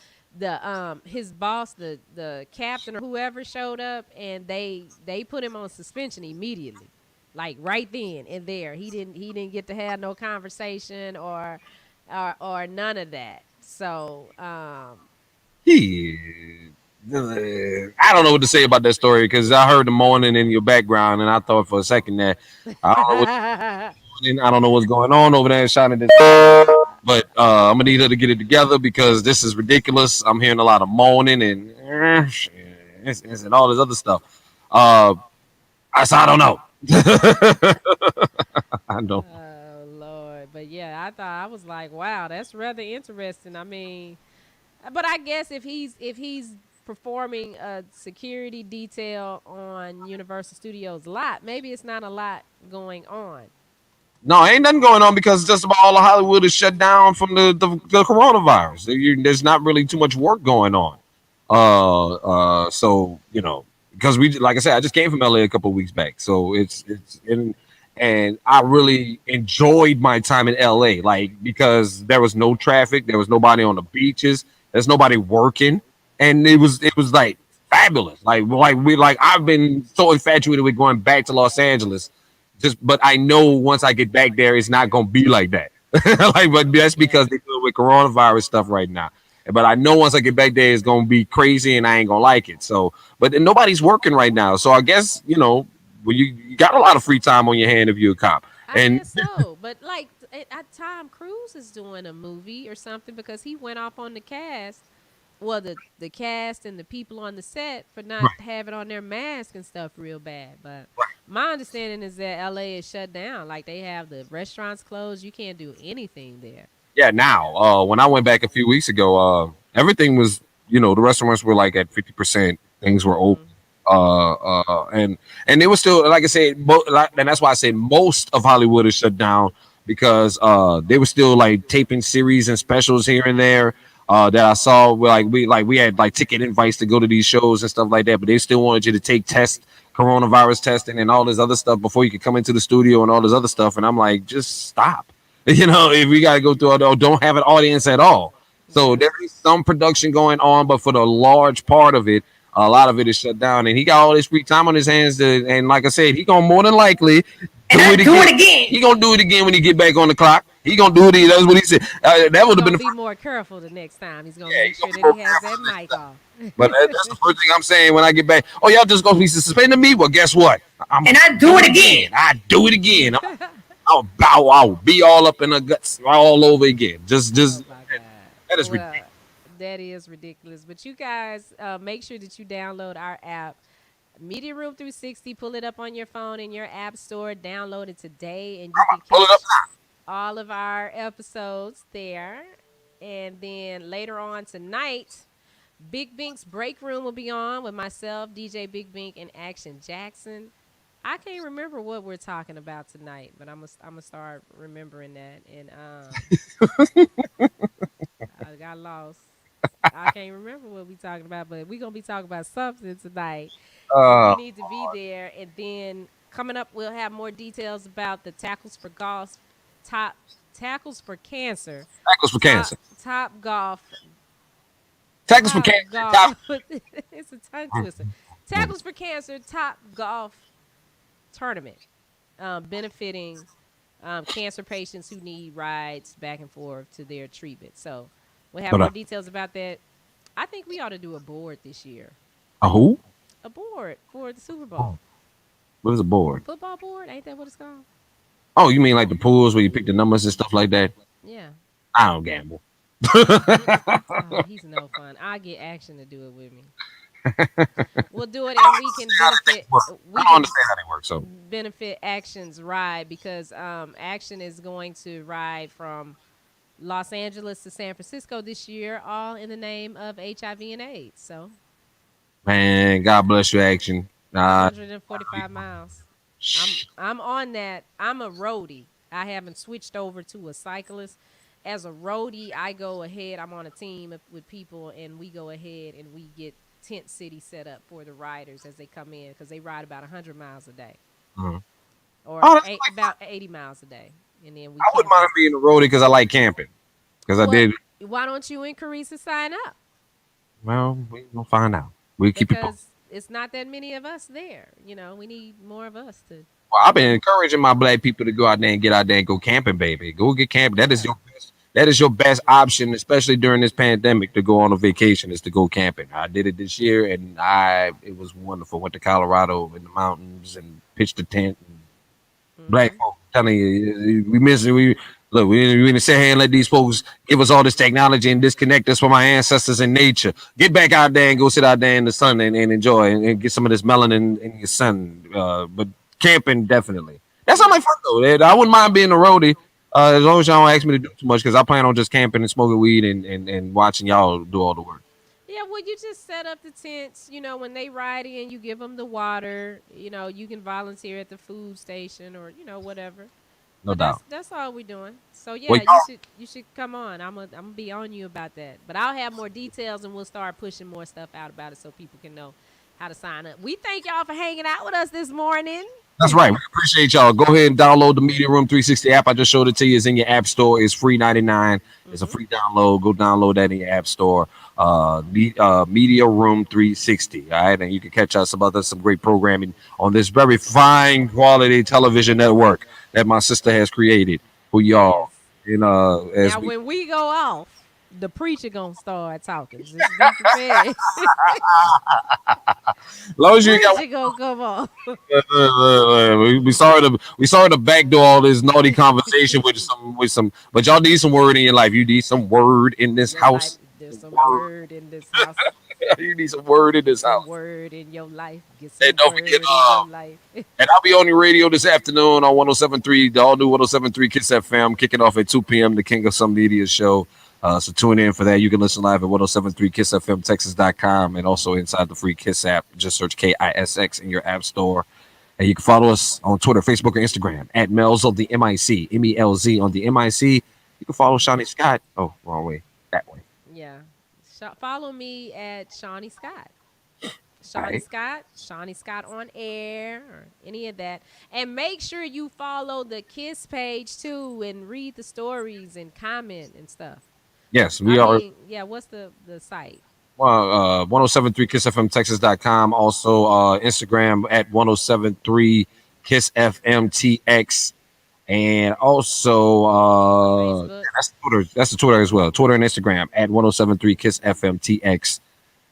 his boss, the captain or whoever showed up, and they put him on suspension immediately. Like right then and there, he didn't get to have no conversation or none of that. So I don't know what to say about that story because I heard the moaning in your background and I thought for a second that I don't know what's going on over there in Shani. But I'm gonna need her to get it together because this is ridiculous. I'm hearing a lot of moaning and and all this other stuff. I don't know. I don't. Oh Lord, but yeah, I was like, wow, that's rather interesting. I mean, but I guess if he's performing a security detail on Universal Studios lot, maybe it's not a lot going on. No, ain't nothing going on because just about all of Hollywood is shut down from the coronavirus. There's not really too much work going on. So because like I said, I just came from LA a couple of weeks back, so and I really enjoyed my time in LA, like because there was no traffic, there was nobody on the beaches, there's nobody working, and it was like fabulous. Like I've been so infatuated with going back to Los Angeles. But I know once I get back there, it's not gonna be like that. But that's because they're dealing with coronavirus stuff right now. But I know once I get back there, it's gonna be crazy, and I ain't gonna like it. So, but nobody's working right now, so I guess when you got a lot of free time on your hand if you're a cop. I guess so, but like Tom Cruise is doing a movie or something because he went off on the cast. Well, the cast and the people on the set for not having on their mask and stuff real bad. But my understanding is that LA is shut down. Like they have the restaurants closed. You can't do anything there. Yeah, now when I went back a few weeks ago, everything was the restaurants were like at 50%. Things were open. And they were still, like I said, and that's why I say most of Hollywood is shut down because they were still like taping series and specials here and there. That I saw we had like ticket invites to go to these shows and stuff like that, but they still wanted you to take coronavirus testing and all this other stuff before you could come into the studio and all this other stuff. And I'm like, just stop. If we got to go through all, don't have an audience at all. So there is some production going on, but for the large part of it, a lot of it is shut down. And he got all this free time on his hands. And like I said, he gonna more than likely do it again. He gonna do it again when he get back on the clock. He gonna do it. That's what he said. That would have been. Be more careful the next time. He's gonna make sure that he has that mic off. But that's the first thing I'm saying when I get back. Oh, y'all just gonna be suspending me? Well, guess what? I do it again. I do it again. I'll be all up in her guts all over again. Just. That is Well, ridiculous. that is ridiculous. But you guys, make sure that you download our app, Media Room 360. Pull it up on your phone in your app store. Download it today, and you can Pull it up. catch all of our episodes there. And then later on tonight, Big Bink's Break Room will be on with myself, DJ Big Bink, and Action Jackson. I can't remember what we're talking about tonight, but I'm gonna start remembering that. And I got lost. I can't remember what we talking about, but we're gonna be talking about something tonight. So you Uh, need to be there. And then coming up, we'll have more details about the tackles for golf, top tackles for cancer, tackles for top cancer. top golf, Tackles for top cancer. Top. golf. It's a tongue twister. Tackles for cancer, top golf tournament, benefiting cancer patients who need rides back and forth to their treatment. So we'll have Hold more on. details about that. I think we ought to do a board this year. A who? A board for the Super Oh, Bowl. what is a board? Football board? Ain't that what it's called? Oh, you mean like the pools where you pick the numbers and stuff like that? Yeah. I don't gamble. Oh, he's no fun. I'll get Action to do it with me. We'll do it, and we can benefit. I We don't can understand how they work. So, benefit Action's ride because Action is going to ride from Los Angeles to San Francisco this year, all in the name of HIV and AIDS. So man, God bless you, Action. 145 miles. I'm on that. I'm a roadie. I haven't switched over to a cyclist. As a roadie, I go ahead. I'm on a team with people, and we go ahead and we get tent city set up for the riders as they come in because they ride about 100 miles a day, Mhm. or Oh, that's like, about 80 miles a day, and then we I wouldn't camp mind out. being a roadie because I like camping. Because I Well, did. why don't you increase and sign up? Well, we will find out. We'll keep you posted. Because it's not that many of us there. We need more of us to. Well, I've been encouraging my black people to go out there and get out there and go camping, baby. Go get camping. That is Yeah. your best. That is your best option, especially during this pandemic, to go on a vacation. Is to go camping. I did it this year, and it was wonderful. Went to Colorado in the mountains and pitched a tent. Black Hmm. folks, telling you, we miss it. We didn't sit here and let these folks give us all this technology and disconnect us from our ancestors and nature. Get back out there and go sit out there in the sun and enjoy and get some of this melanin in your sun. But camping definitely. That sounds Yeah. like fun though. I wouldn't mind being a roadie as long as y'all don't ask me to do too much because I plan on just camping and smoking weed and watching y'all do all the work. Yeah, well, you just set up the tents. When they ride in, you give them the water. You can volunteer at the food station or whatever. No But doubt. that's all we're doing. So Well, yeah, y'all, you should come on. I'm gonna be on you about that. But I'll have more details and we'll start pushing more stuff out about it so people can know how to sign up. We thank y'all for hanging out with us this morning. that's right. We appreciate y'all. Go ahead and download the Media Room 360 app. I just showed it to you. It's in your app store. It's free 99. It's a Hmm. free download. Go download that in your app store. Media Room 360. All right, and you can catch us some great programming on this very fine quality television network that my sister has created for y'all. Yes. And as Now we when we go off, the preacher gonna start talking. Just be prepared. as long as you ain't got Preacher gonna come on. we sorry to backdoor all this naughty conversation with some, but y'all need some word in your life. You need some word in this Your life. house. There's some Word. word in this house. You need some word in Get this some house. word in your life. Get And some don't word forget, in your life. and I'll be on the radio this afternoon on 1073, the all new 1073 Kiss FM, kicking off at 2 p.m. The King of Some Media show. So tune in for that. You can listen live at 1073 Kiss FM Texas.com and also inside the free Kiss app. Just search KISX in your app store. And you can follow us on Twitter, Facebook, or Instagram at Melz on the MIC, MELZ on the MIC. You can follow Shani Scott. Oh, wrong way. That way. Yeah. Follow me at Shani Scott. All Shani right. Scott, Shani Scott on air, or any of that. And make sure you follow the Kiss page too and read the stories and comment and stuff. Yes, I we are. mean, yeah, what's the site? 1073 KissFMTexas.com. Also, Instagram at 1073 KissFMTX. And also, Facebook. that's Twitter. That's the Twitter as well. Twitter and Instagram at 1073 KissFMTX.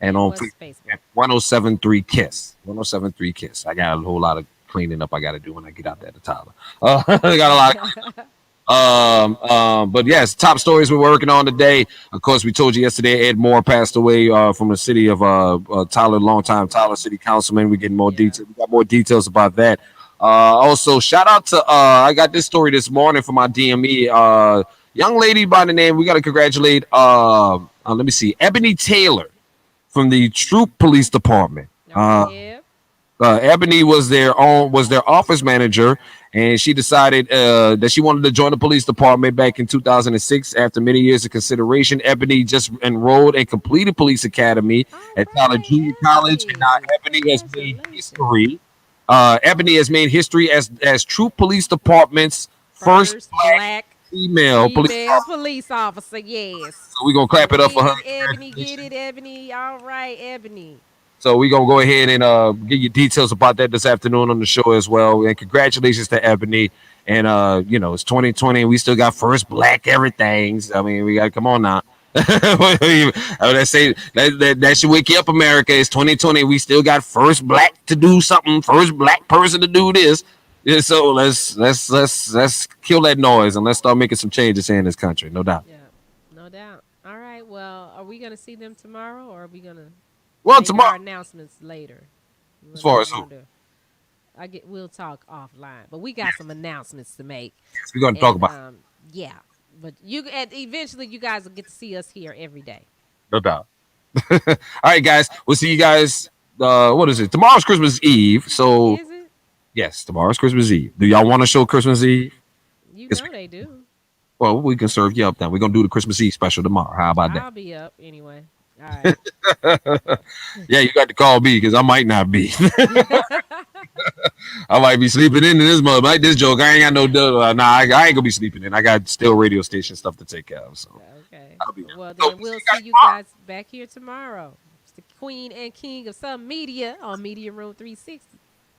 And on What's Facebook Facebook? at 1073 Kiss. 1073 Kiss. I got a whole lot of cleaning up I got to do when I get out there to Tyler. I got a lot of But yes, top stories we're working on today. Of course, we told you yesterday Ed Moore passed away from the city of Tyler, longtime Tyler City Councilman. We getting more details. We got more details about that. Also, shout out to I got this story this morning from my DME. Young lady by the name. We got to congratulate. Let me see, Ebony Taylor from the Troop Police Department. Okay, Ebony was their office manager, and she decided that she wanted to join the police department back in 2006. After many years of consideration, Ebony just enrolled and completed police academy all at Tyler right, Junior College, and now Ebony. Ebony has made Congratulations. history. Ebony has made history as Troop Police Department's first First black female police female officer. police officer. Yes. So we're gonna clap it up for Get her. it, Ebony. Get Congratulations. it, Ebony. All right, Ebony. So we're gonna go ahead and give you details about that this afternoon on the show as well. And congratulations to Ebony. And it's 2020 and we still got first black everything's. I mean, we gotta come on now. Let's say that should wake you up, America. It's 2020. We still got first black to do something, first black person to do this. Yeah, so let's kill that noise and let's start making some changes here in this country, no doubt. Yeah, no doubt. All right. Well, are we gonna see them tomorrow, or are we gonna Well, make our tomorrow, announcements later? as What do far you as who, want to? We'll talk offline, but we got some announcements to make, we're gonna talk and about, yeah. But and eventually, you guys will get to see us here every day. no doubt. All right, guys, we'll see you guys. What is it? Tomorrow's Christmas Eve, so Is it? yes, tomorrow's Christmas Eve. Do y'all want to show Christmas Eve? You Yes, know they do. well, we can serve you up then. We're gonna do the Christmas Eve special tomorrow. How about that? I'll be up anyway. All right. Yeah, you got to call me because I might not be. I might be sleeping in this mother. Like this joke, I ain't got no. I ain't gonna be sleeping in. I got still radio station stuff to take care of. So Okay. I'll be there. Well, So, then we'll you guys see you tomorrow. guys back here tomorrow. It's the queen and king of some media on Media Room 360.